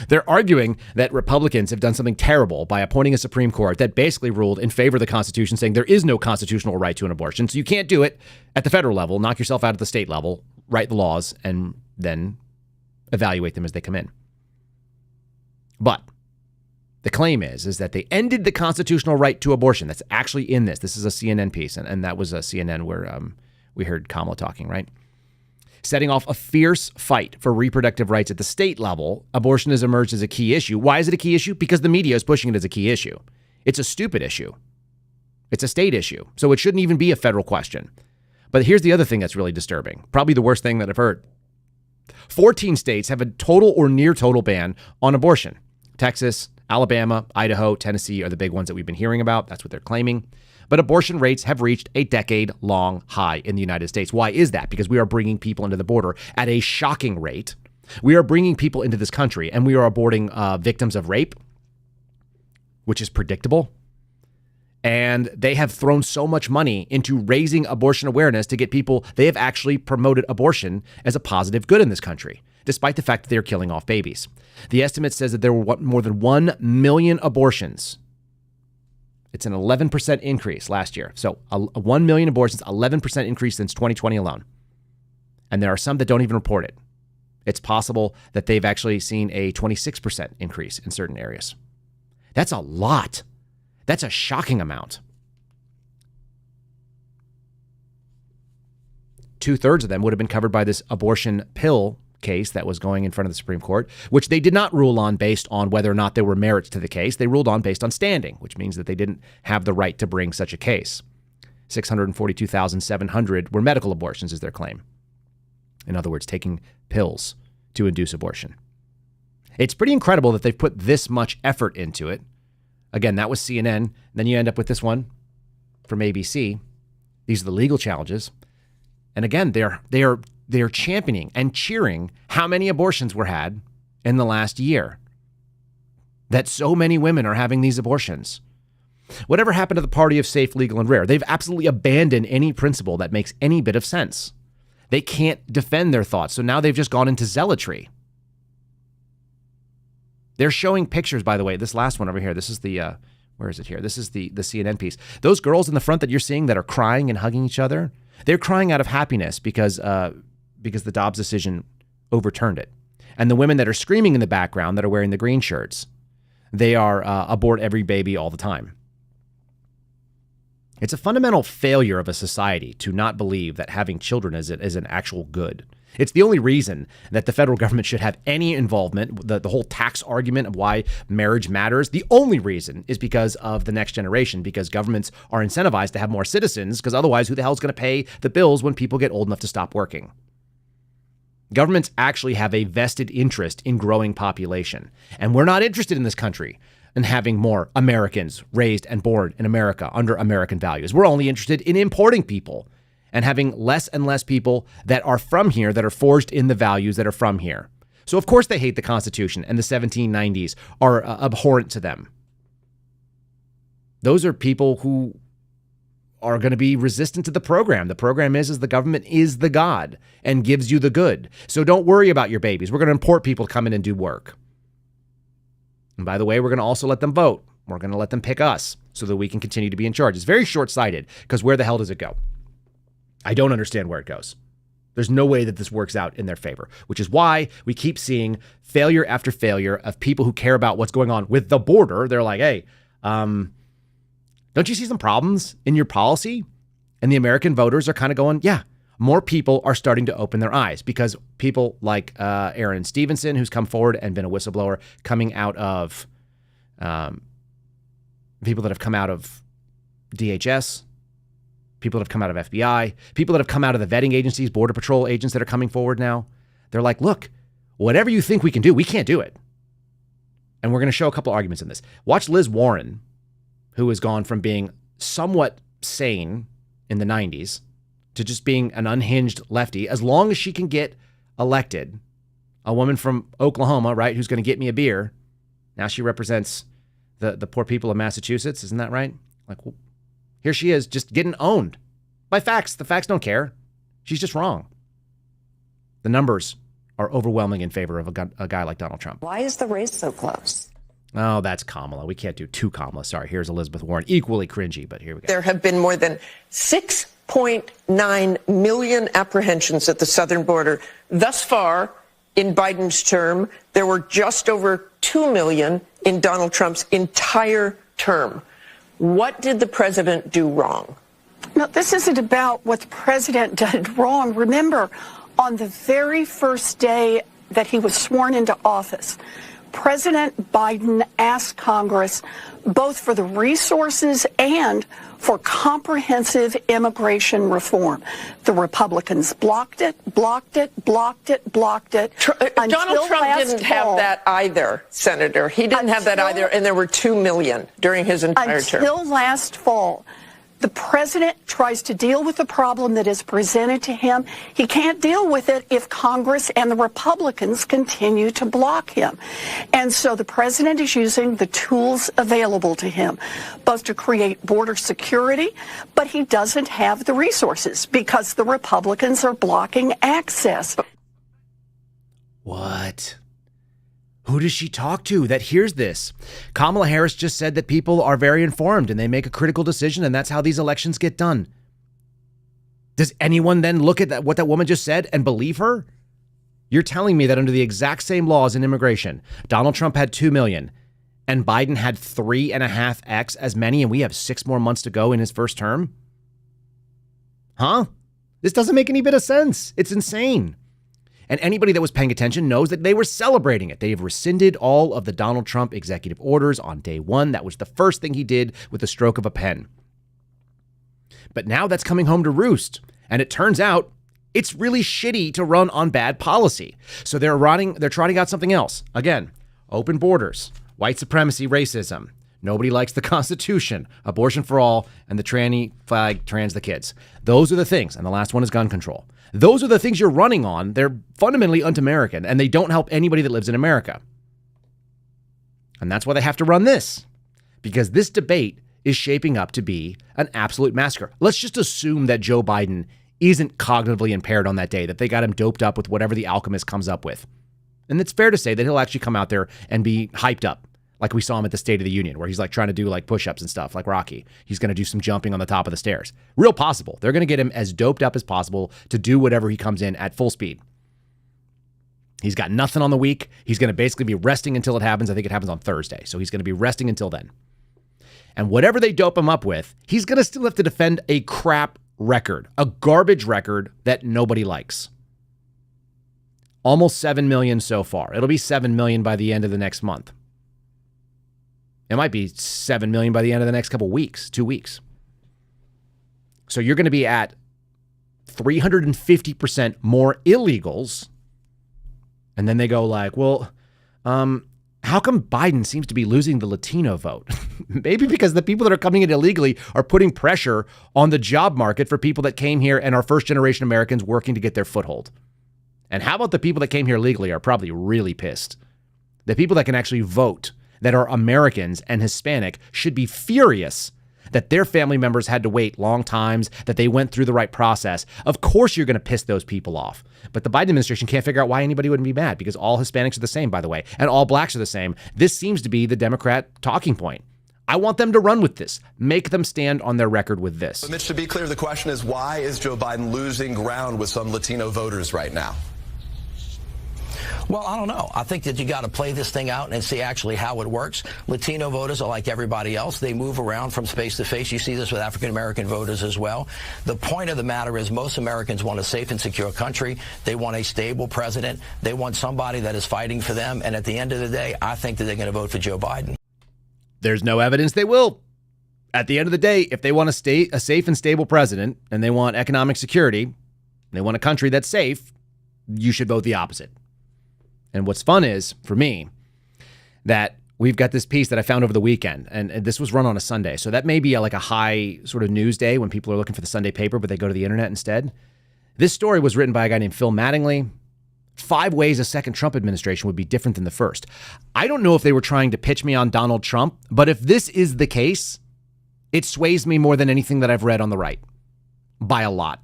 Speaker 8: They're arguing that Republicans have done something terrible by appointing a Supreme Court that basically ruled in favor of the Constitution, saying there is no constitutional right to an abortion. So you can't do it at the federal level, knock yourself out at the state level, write the laws, and then evaluate them as they come in. But the claim is that they ended the constitutional right to abortion. That's actually in this. This is a CNN piece, and that was a CNN where we heard Kamala talking, right? Setting off a fierce fight for reproductive rights at the state level, abortion has emerged as a key issue. Why is it a key issue? Because the media is pushing it as a key issue. It's a stupid issue. It's a state issue. So it shouldn't even be a federal question. But here's the other thing that's really disturbing. Probably the worst thing that I've heard. 14 states have a total or near total ban on abortion. Texas, Alabama, Idaho, Tennessee are the big ones that we've been hearing about. That's what they're claiming. But abortion rates have reached a decade-long high in the United States. Why is that? Because we are bringing people into the border at a shocking rate. We are bringing people into this country, and we are aborting victims of rape, which is predictable. And they have thrown so much money into raising abortion awareness to get people. They have actually promoted abortion as a positive good in this country, despite the fact that they're killing off babies. The estimate says that there were more than 1 million abortions. It's an 11% increase last year. So 1 million abortions, 11% increase since 2020 alone. And there are some that don't even report it. It's possible that they've actually seen a 26% increase in certain areas. That's a lot. That's a shocking amount. 2/3 of them would have been covered by this abortion pill case that was going in front of the Supreme Court, which they did not rule on based on whether or not there were merits to the case. They ruled on based on standing, which means that they didn't have the right to bring such a case. 642,700 were medical abortions, is their claim. In other words, taking pills to induce abortion. It's pretty incredible that they've put this much effort into it. Again, that was CNN. Then you end up with this one from ABC. These are the legal challenges. And again, they're championing and cheering how many abortions were had in the last year. That so many women are having these abortions. Whatever happened to the party of safe, legal, and rare? They've absolutely abandoned any principle that makes any bit of sense. They can't defend their thoughts, so now they've just gone into zealotry. They're showing pictures, by the way. This last one over here, this is the, where is it here? This is the CNN piece. Those girls in the front that you're seeing that are crying and hugging each other, they're crying out of happiness because the Dobbs decision overturned it. And the women that are screaming in the background that are wearing the green shirts, they are abort every baby all the time. It's a fundamental failure of a society to not believe that having children is an actual good. It's the only reason that the federal government should have any involvement. The whole tax argument of why marriage matters, the only reason is because of the next generation, because governments are incentivized to have more citizens, because otherwise who the hell is going to pay the bills when people get old enough to stop working? Governments actually have a vested interest in growing population. And we're not interested in this country in having more Americans raised and born in America under American values. We're only interested in importing people and having less and less people that are from here, that are forged in the values that are from here. So of course they hate the Constitution, and the 1790s are abhorrent to them. Those are people who are going to be resistant to the program. The program is the government is the God and gives you the good. So don't worry about your babies. We're going to import people to come in and do work. And by the way, we're going to also let them vote. We're going to let them pick us so that we can continue to be in charge. It's very short-sighted, because where the hell does it go? I don't understand where it goes. There's no way that this works out in their favor, which is why we keep seeing failure after failure of people who care about what's going on with the border. They're like, hey, don't you see some problems in your policy? And the American voters are kind of going, yeah, more people are starting to open their eyes, because people like Aaron Stevenson, who's come forward and been a whistleblower, coming out of people that have come out of DHS, people that have come out of FBI, people that have come out of the vetting agencies, Border Patrol agents that are coming forward now. They're like, look, whatever you think we can do, we can't do it. And we're going to show a couple arguments in this. Watch Liz Warren, who has gone from being somewhat sane in the 90s to just being an unhinged lefty. As long as she can get elected, a woman from Oklahoma, right, who's going to get me a beer. Now she represents the poor people of Massachusetts. Isn't that right? Like, well, here she is, just getting owned by facts. The facts don't care. She's just wrong. The numbers are overwhelming in favor of a guy like Donald Trump.
Speaker 12: Why is the race so close?
Speaker 8: Oh, that's Kamala. We can't do two Kamala. Sorry, here's Elizabeth Warren. Equally cringy, but here we go.
Speaker 13: There have been more than 6.9 million apprehensions at the southern border. Thus far, in Biden's term, there were just over 2 million in Donald Trump's entire term. What did the president do wrong?
Speaker 14: No, this isn't about what the president did wrong. Remember, on the very first day that he was sworn into office, President Biden asked Congress both for the resources and for comprehensive immigration reform. The Republicans blocked it. Donald
Speaker 13: Trump didn't have that either, Senator. He didn't have that either, and there were 2 million during his entire term.
Speaker 14: Until last fall. The president tries to deal with the problem that is presented to him. He can't deal with it if Congress and the Republicans continue to block him. And so the president is using the tools available to him, both to create border security, but he doesn't have the resources because the Republicans are blocking access.
Speaker 8: What? Who does she talk to that hears this? Kamala Harris just said that people are very informed and they make a critical decision, and that's how these elections get done. Does anyone then look at that, what that woman just said, and believe her? You're telling me that under the exact same laws in immigration, Donald Trump had 2 million and Biden had 3.5x as many, and we have 6 more months to go in his first term? Huh? This doesn't make any bit of sense. It's insane. And anybody that was paying attention knows that they were celebrating it. They've rescinded all of the Donald Trump executive orders on day one. That was the first thing he did with the stroke of a pen. But now that's coming home to roost. And it turns out it's really shitty to run on bad policy. So they're trotting out something else. Again, open borders, white supremacy, racism. Nobody likes the Constitution, abortion for all, and the tranny flag, trans the kids. Those are the things. And the last one is gun control. Those are the things you're running on. They're fundamentally un-American, and they don't help anybody that lives in America. And that's why they have to run this, because this debate is shaping up to be an absolute massacre. Let's just assume that Joe Biden isn't cognitively impaired on that day, that they got him doped up with whatever the alchemist comes up with. And it's fair to say that he'll actually come out there and be hyped up, like we saw him at the State of the Union, where he's like trying to do like push-ups and stuff, like Rocky. He's going to do some jumping on the top of the stairs. Real possible. They're going to get him as doped up as possible to do whatever he comes in at full speed. He's got nothing on the week. He's going to basically be resting until it happens. I think it happens on Thursday. So he's going to be resting until then. And whatever they dope him up with, he's going to still have to defend a crap record, a garbage record that nobody likes. Almost 7 million so far. It'll be 7 million by the end of the next month. It might be 7 million by the end of the next couple weeks, 2 weeks. So you're going to be at 350% more illegals. And then they go like, well, how come Biden seems to be losing the Latino vote? Maybe because the people that are coming in illegally are putting pressure on the job market for people that came here and are first generation Americans working to get their foothold. And how about the people that came here legally are probably really pissed? The people that can actually vote, that are Americans and Hispanic, should be furious that their family members had to wait long times, that they went through the right process. Of course you're going to piss those people off. But the Biden administration can't figure out why anybody wouldn't be mad, because all Hispanics are the same, by the way, and all blacks are the same. This seems to be the Democrat talking point. I want them to run with this. Make them stand on their record with this.
Speaker 15: But Mitch, to be clear, the question is, why is Joe Biden losing ground with some Latino voters right now?
Speaker 16: Well, I don't know. I think that you got to play this thing out and see actually how it works. Latino voters are like everybody else. They move around from space to space. You see this with African-American voters as well. The point of the matter is most Americans want a safe and secure country. They want a stable president. They want somebody that is fighting for them. And at the end of the day, I think that they're going to vote for Joe Biden.
Speaker 8: There's no evidence they will. At the end of the day, if they want a safe and stable president, and they want economic security, and they want a country that's safe, you should vote the opposite. And what's fun is, for me, that we've got this piece that I found over the weekend, and this was run on a Sunday. So that may be like a high sort of news day when people are looking for the Sunday paper, but they go to the internet instead. This story was written by a guy named Phil Mattingly. 5 ways a second Trump administration would be different than the first. I don't know if they were trying to pitch me on Donald Trump, but if this is the case, it sways me more than anything that I've read on the right. By a lot.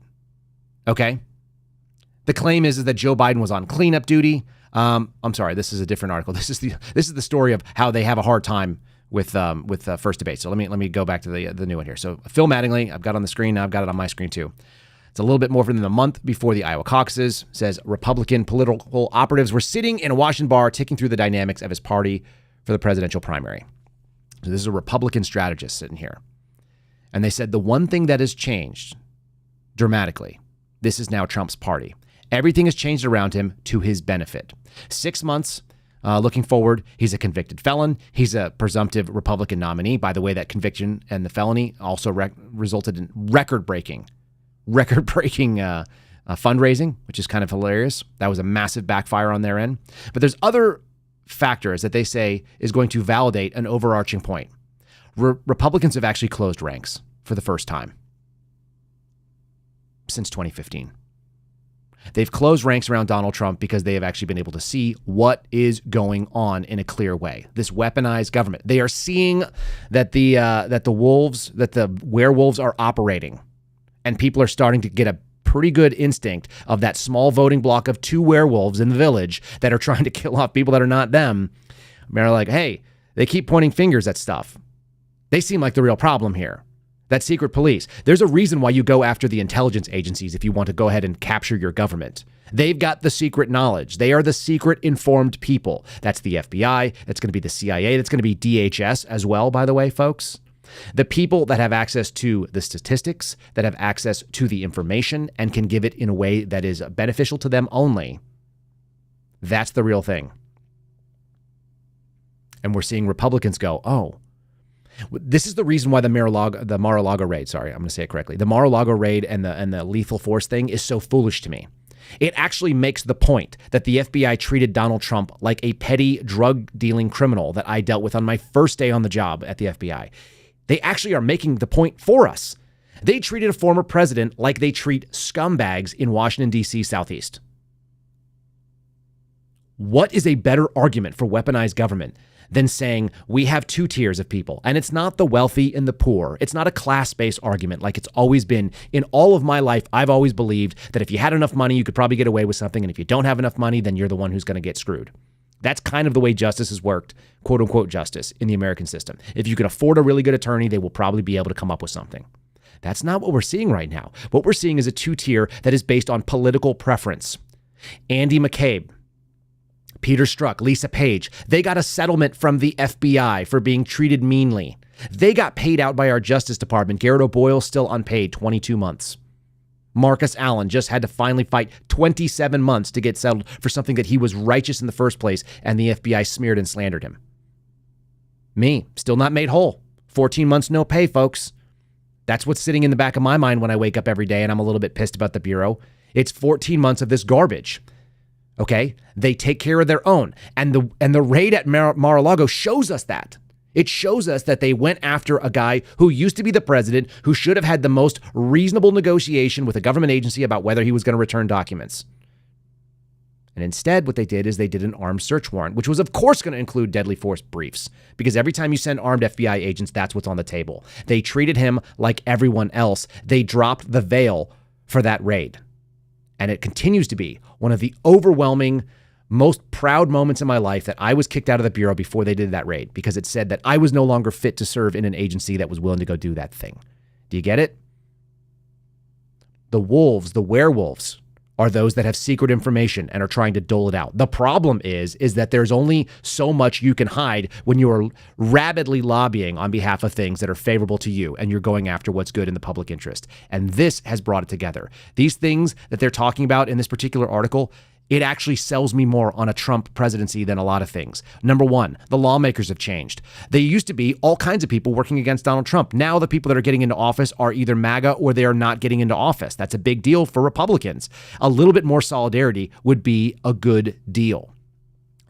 Speaker 8: Okay? The claim is that Joe Biden was on cleanup duty. I'm sorry, this is a different article. This is the story of how they have a hard time with first debate. So let me go back to the new one here. So Phil Mattingly, I've got on the screen now. I've got it on my screen too. It's a little bit more than a month before the Iowa caucuses. Says Republican political operatives were sitting in a Washington bar, ticking through the dynamics of his party for the presidential primary. So this is a Republican strategist sitting here, and they said the one thing that has changed dramatically. This is now Trump's party. Everything has changed around him to his benefit. 6 months looking forward, he's a convicted felon. He's a presumptive Republican nominee. By the way, that conviction and the felony also resulted in record-breaking fundraising, which is kind of hilarious. That was a massive backfire on their end. But there's other factors that they say is going to validate an overarching point. Republicans have actually closed ranks for the first time since 2015. They've closed ranks around Donald Trump because they have actually been able to see what is going on in a clear way. This weaponized government. They are seeing that the werewolves are operating, and people are starting to get a pretty good instinct of that small voting block of 2 werewolves in the village that are trying to kill off people that are not them. They're like, hey, they keep pointing fingers at stuff. They seem like the real problem here. That secret police. There's a reason why you go after the intelligence agencies if you want to go ahead and capture your government. They've got the secret knowledge. They are the secret informed people. That's the FBI. That's going to be the CIA. That's going to be DHS as well, by the way, folks. The people that have access to the statistics, that have access to the information and can give it in a way that is beneficial to them only. That's the real thing. And we're seeing Republicans go, oh, this is the reason why the Mar-a-Lago raid, sorry, I'm going to say it correctly. The Mar-a-Lago raid and the lethal force thing is so foolish to me. It actually makes the point that the FBI treated Donald Trump like a petty drug-dealing criminal that I dealt with on my first day on the job at the FBI. They actually are making the point for us. They treated a former president like they treat scumbags in Washington, D.C. Southeast. What is a better argument for weaponized government than saying we have 2 tiers of people, and it's not the wealthy and the poor. It's not a class-based argument like it's always been. In all of my life, I've always believed that if you had enough money, you could probably get away with something, and if you don't have enough money, then you're the one who's going to get screwed. That's kind of the way justice has worked, quote-unquote justice, in the American system. If you can afford a really good attorney, they will probably be able to come up with something. That's not what we're seeing right now. What we're seeing is a 2-tier that is based on political preference. Andy McCabe, Peter Strzok, Lisa Page, they got a settlement from the FBI for being treated meanly. They got paid out by our Justice Department. Garrett O'Boyle still unpaid, 22 months. Marcus Allen just had to finally fight 27 months to get settled for something that he was righteous in the first place, and the FBI smeared and slandered him. Me, still not made whole. 14 months no pay, folks. That's what's sitting in the back of my mind when I wake up every day and I'm a little bit pissed about the Bureau. It's 14 months of this garbage. Okay? They take care of their own. And the raid at Mar-a-Lago shows us that. It shows us that they went after a guy who used to be the president, who should have had the most reasonable negotiation with a government agency about whether he was going to return documents. And instead, what they did is they did an armed search warrant, which was, of course, going to include deadly force briefs, because every time you send armed FBI agents, that's what's on the table. They treated him like everyone else. They dropped the veil for that raid. And it continues to be one of the overwhelming, most proud moments in my life that I was kicked out of the Bureau before they did that raid, because it said that I was no longer fit to serve in an agency that was willing to go do that thing. Do you get it? The wolves, the werewolves, are those that have secret information and are trying to dole it out. The problem is that there's only so much you can hide when you are rabidly lobbying on behalf of things that are favorable to you, and you're going after what's good in the public interest. And this has brought it together. These things that they're talking about in this particular article, it actually sells me more on a Trump presidency than a lot of things. Number one, the lawmakers have changed. They used to be all kinds of people working against Donald Trump. Now the people that are getting into office are either MAGA or they are not getting into office. That's a big deal for Republicans. A little bit more solidarity would be a good deal.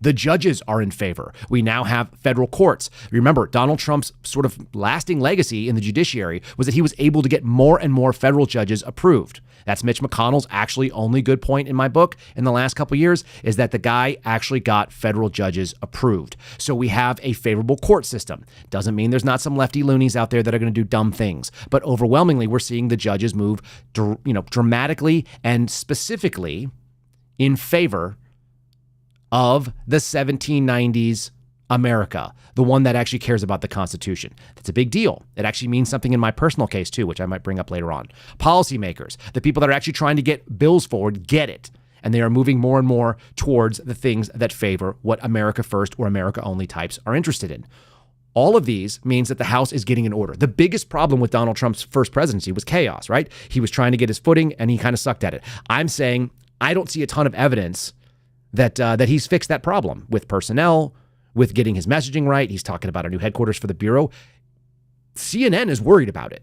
Speaker 8: The judges are in favor. We now have federal courts. Remember, Donald Trump's sort of lasting legacy in the judiciary was that he was able to get more and more federal judges approved. That's Mitch McConnell's actually only good point in my book in the last couple of years, is that the guy actually got federal judges approved. So we have a favorable court system. Doesn't mean there's not some lefty loonies out there that are going to do dumb things, but overwhelmingly we're seeing the judges move, dramatically and specifically in favor of the 1790s America, the one that actually cares about the Constitution. That's a big deal. It actually means something in my personal case too, which I might bring up later on. Policymakers, the people that are actually trying to get bills forward, get it. And they are moving more and more towards the things that favor what America first or America only types are interested in. All of these means that the House is getting in order. The biggest problem with Donald Trump's first presidency was chaos, right? He was trying to get his footing and he kind of sucked at it. I'm saying I don't see a ton of evidence that he's fixed that problem with personnel, with getting his messaging right. He's talking about a new headquarters for the Bureau. CNN is worried about it.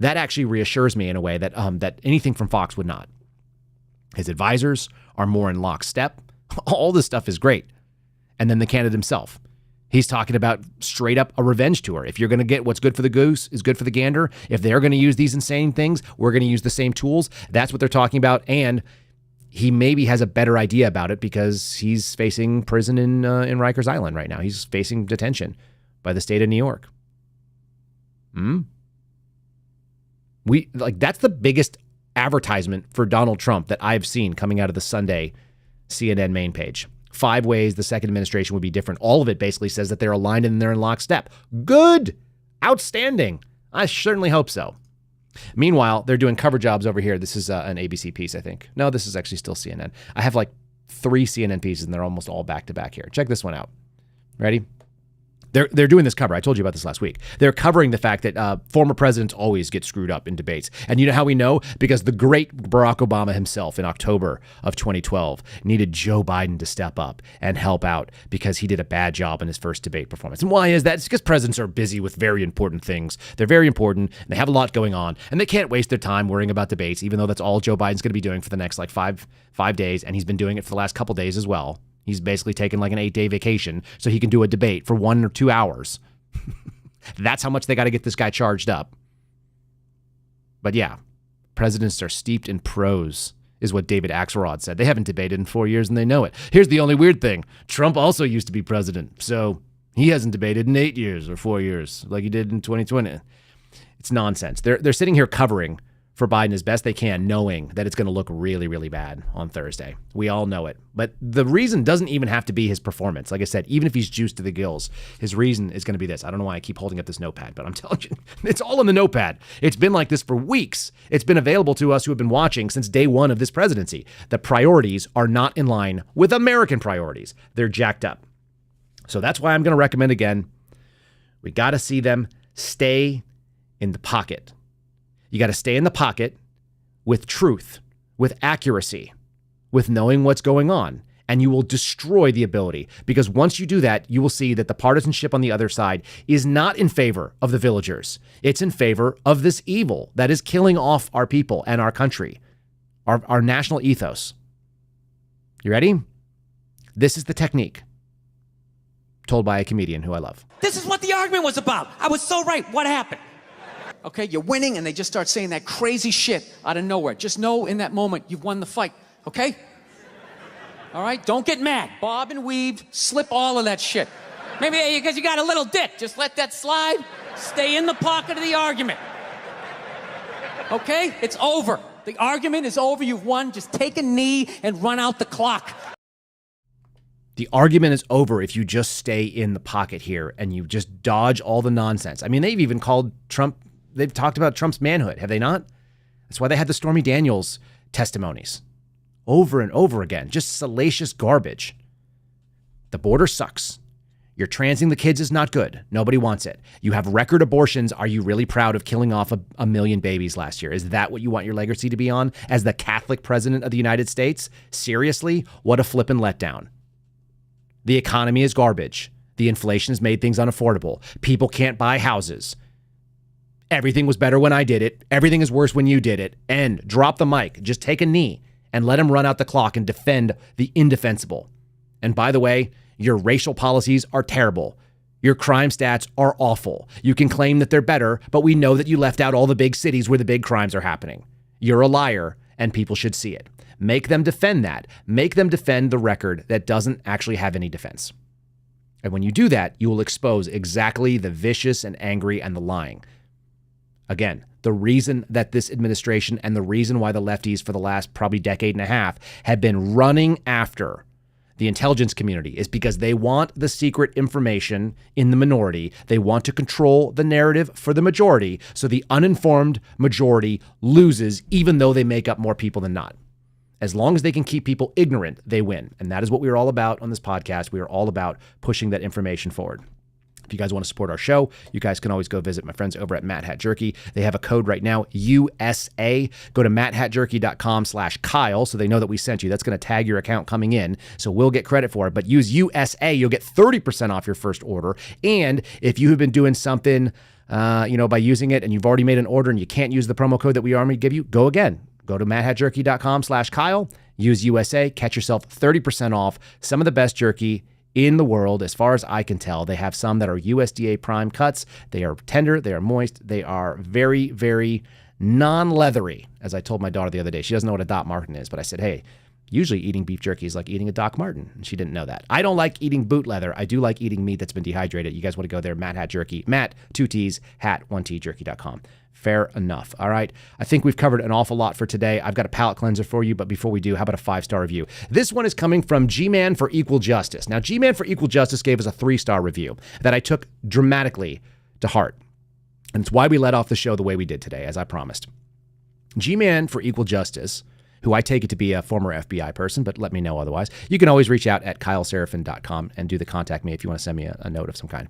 Speaker 8: That actually reassures me in a way that that anything from Fox would not. His advisors are more in lockstep. All this stuff is great. And then the candidate himself. He's talking about straight up a revenge tour. If you're going to get what's good for the goose is good for the gander. If they're going to use these insane things, we're going to use the same tools. That's what they're talking about. And he maybe has a better idea about it because he's facing prison in Rikers Island right now. He's facing detention by the state of New York. That's the biggest advertisement for Donald Trump that I've seen coming out of the Sunday CNN main page. 5 ways the second administration would be different. All of it basically says that they're aligned and they're in lockstep. Good. Outstanding. I certainly hope so. Meanwhile, they're doing cover jobs over here. This is an ABC piece, I think. No, this is actually still CNN. I have like 3 CNN pieces, and they're almost all back to back here. Check this one out. Ready? They're doing this cover. I told you about this last week. They're covering the fact that former presidents always get screwed up in debates. And you know how we know? Because the great Barack Obama himself in October of 2012 needed Joe Biden to step up and help out because he did a bad job in his first debate performance. And why is that? It's because presidents are busy with very important things. They're very important, and they have a lot going on, and they can't waste their time worrying about debates, even though that's all Joe Biden's going to be doing for the next like five days, and he's been doing it for the last couple days as well. He's basically taken like an 8-day vacation so he can do a debate for 1 or 2 hours. That's how much they got to get this guy charged up. But yeah, presidents are steeped in prose, is what David Axelrod said. They haven't debated in 4 years and they know it. Here's the only weird thing. Trump also used to be president, so he hasn't debated in 8 years or 4 years like he did in 2020. It's nonsense. They're sitting here covering for Biden as best they can, knowing that it's going to look really, really bad on Thursday. We all know it. But the reason doesn't even have to be his performance. Like I said, even if he's juiced to the gills, his reason is going to be this. I don't know why I keep holding up this notepad, but I'm telling you, it's all in the notepad. It's been like this for weeks. It's been available to us who have been watching since day one of this presidency. The priorities are not in line with American priorities. They're jacked up. So that's why I'm going to recommend again, we got to see them stay in the pocket. You got to stay in the pocket with truth, with accuracy, with knowing what's going on. And you will destroy the ability, because once you do that, you will see that the partisanship on the other side is not in favor of the villagers. It's in favor of this evil that is killing off our people and our country, our national ethos. You ready? This is the technique told by a comedian who I love.
Speaker 17: This is what the argument was about. I was so right. What happened? Okay, you're winning, and they just start saying that crazy shit out of nowhere. Just know in that moment you've won the fight, okay? All right, don't get mad. Bob and weave, slip all of that shit. Maybe because you got a little dick, just let that slide. Stay in the pocket of the argument. Okay, it's over. The argument is over. You've won. Just take a knee and run out the clock.
Speaker 8: The argument is over if you just stay in the pocket here and you just dodge all the nonsense. I mean, they've even called Trump, they've talked about Trump's manhood, have they not? That's why they had the Stormy Daniels testimonies. Over and over again, just salacious garbage. The border sucks. Your transing the kids is not good. Nobody wants it. You have record abortions. Are you really proud of killing off a million babies last year? Is that what you want your legacy to be on as the Catholic president of the United States? Seriously? What a flippin' letdown. The economy is garbage. The inflation has made things unaffordable. People can't buy houses. Everything was better when I did it. Everything is worse when you did it. And drop the mic. Just take a knee and let him run out the clock and defend the indefensible. And by the way, your racial policies are terrible. Your crime stats are awful. You can claim that they're better, but we know that you left out all the big cities where the big crimes are happening. You're a liar, and people should see it. Make them defend that. Make them defend the record that doesn't actually have any defense. And when you do that, you will expose exactly the vicious and angry and the lying. Again, the reason that this administration and the reason why the lefties for the last probably decade and a half have been running after the intelligence community is because they want the secret information in the minority. They want to control the narrative for the majority, so the uninformed majority loses even though they make up more people than not. As long as they can keep people ignorant, they win. And that is what we are all about on this podcast. We are all about pushing that information forward. If you guys want to support our show, you guys can always go visit my friends over at Mad Hat Jerky. They have a code right now, USA. Go to madhatjerky.com/Kyle so they know that we sent you. That's going to tag your account coming in, so we'll get credit for it. But use USA. You'll get 30% off your first order. And if you have been doing something, by using it and you've already made an order and you can't use the promo code that we already give you, go again. Go to madhatjerky.com/Kyle. Use USA. Catch yourself 30% off some of the best jerky in the world, as far as I can tell. They have some that are USDA prime cuts. They are tender. They are moist. They are very, very non-leathery. As I told my daughter the other day, she doesn't know what a Doc Martin is, but I said, hey, usually eating beef jerky is like eating a Doc Martin. And she didn't know that. I don't like eating boot leather. I do like eating meat that's been dehydrated. You guys want to go there, Matt Hat Jerky. Matt, 2 T's, hat, 1T, jerky.com. Fair enough. All right. I think we've covered an awful lot for today. I've got a palate cleanser for you, but before we do, how about a 5-star review? This one is coming from G-Man for Equal Justice. Now, G-Man for Equal Justice gave us a 3-star review that I took dramatically to heart. And it's why we let off the show the way we did today, as I promised. G-Man for Equal Justice, who I take it to be a former FBI person, but let me know otherwise. You can always reach out at kyleseraphin.com and do the contact me if you want to send me a note of some kind.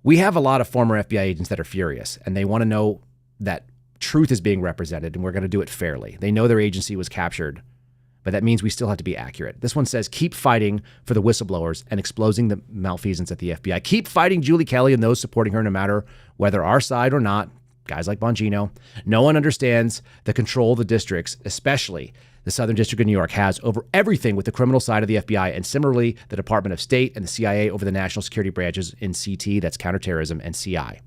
Speaker 8: We have a lot of former FBI agents that are furious, and they want to know that truth is being represented, and we're going to do it fairly. They know their agency was captured, but that means we still have to be accurate. This one says, keep fighting for the whistleblowers and exposing the malfeasance at the FBI. Keep fighting Julie Kelly and those supporting her, no matter whether our side or not. Guys like Bongino. No one understands the control the districts, especially the Southern District of New York, has over everything with the criminal side of the FBI, and similarly, the Department of State and the CIA over the national security branches in CT, that's counterterrorism, and CI.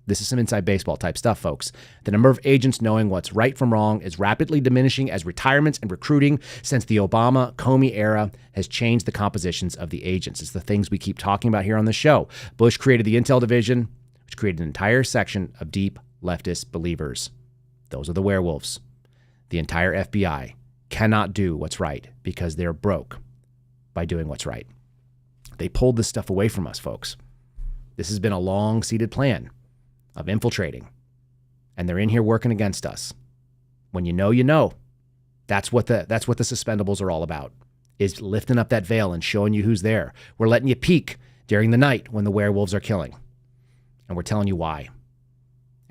Speaker 8: This is some inside baseball type stuff, folks. The number of agents knowing what's right from wrong is rapidly diminishing as retirements and recruiting since the Obama-Comey era has changed the compositions of the agents. It's the things we keep talking about here on the show. Bush created the Intel Division, which created an entire section of deep leftist believers. Those are the werewolves. The entire FBI cannot do what's right because they're broke by doing what's right. They pulled this stuff away from us, folks. This has been a long-seated plan of infiltrating, and they're in here working against us. When you know, you know. That's what the suspendables are all about, is lifting up that veil and showing you who's there. We're letting you peek during the night when the werewolves are killing, and we're telling you why.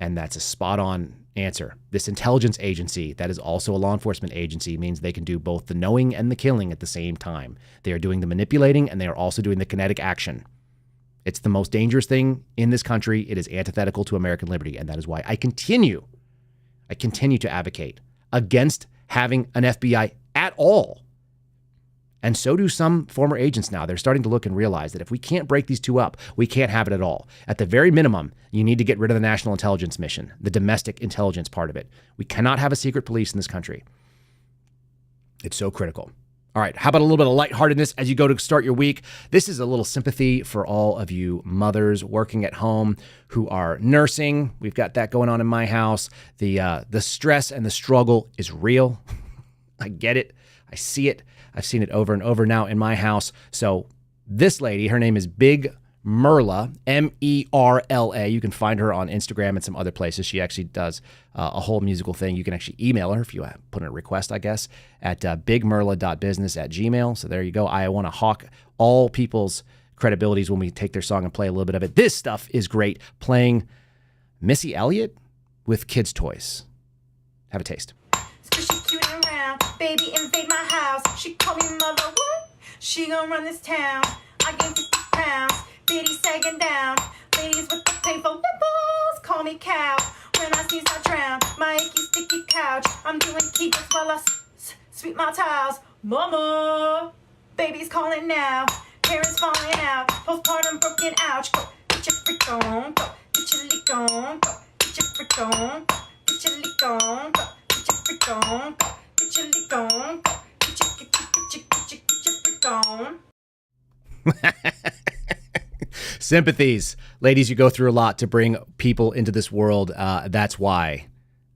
Speaker 8: And that's a spot-on answer. This intelligence agency, that is also a law enforcement agency, means they can do both the knowing and the killing at the same time. They are doing the manipulating, and they are also doing the kinetic action. It's the most dangerous thing in this country. It is antithetical to American liberty, and that is why I continue to advocate against having an FBI at all. And so do some former agents now. They're starting to look and realize that if we can't break these two up, we can't have it at all. At the very minimum, you need to get rid of the national intelligence mission, the domestic intelligence part of it. We cannot have a secret police in this country. It's so critical. All right, how about a little bit of lightheartedness as you go to start your week? This is a little sympathy for all of you mothers working at home who are nursing. We've got that going on in my house. The stress and the struggle is real. I get it. I see it. I've seen it over and over now in my house. So this lady, her name is Big Merla, M-E-R-L-A. You can find her on Instagram and some other places. She actually does a whole musical thing. You can actually email her if you put in a request, I guess, at bigmerla.business@gmail. So there you go. I want to hawk all people's credibilities when we take their song and play a little bit of it. This stuff is great. Playing Missy Elliott with kids' toys. Have a taste.
Speaker 18: Baby invade my house. She call me mother. What? She gon' run this town. I gained 50 pounds. Bitty sagging down. Ladies with the painful nipples call me cow. When I sneeze, I drown. My achy, sticky couch. I'm doing kegels while I sweep my tiles. Mama, baby's calling now. Parents falling out. Postpartum broken ouch. Go get your freak on. Go get your leak on. Go get your freak on. Go get your leak on. Go get your freak on. Go. Get your leak on. Get your freak on.
Speaker 8: Sympathies. Ladies, you go through a lot to bring people into this world. That's why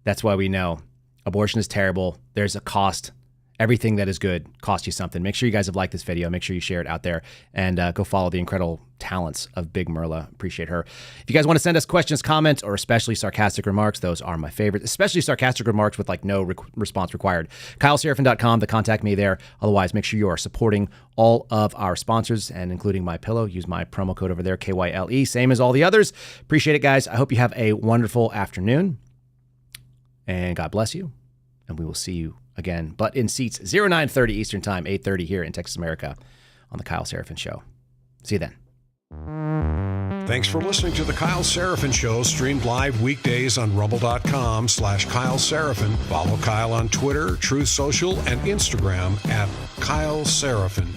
Speaker 8: we know abortion is terrible. There's a cost. Everything that is good costs you something. Make sure you guys have liked this video. Make sure you share it out there and go follow the incredible talents of Big Merla. Appreciate her. If you guys want to send us questions, comments, or especially sarcastic remarks, those are my favorite, especially sarcastic remarks with like no response required. KyleSeraphin.com to contact me there. Otherwise, make sure you are supporting all of our sponsors and including My Pillow. Use my promo code over there, KYLE, same as all the others. Appreciate it, guys. I hope you have a wonderful afternoon and God bless you. And we will see you again, but in seats 0930 Eastern Time, 8:30 here in Texas, America on the Kyle Seraphin Show. See you then.
Speaker 7: Thanks for listening to the Kyle Seraphin Show, streamed live weekdays on rumble.com/Kyle Seraphin. Follow Kyle on Twitter, Truth Social, and Instagram at Kyle Seraphin.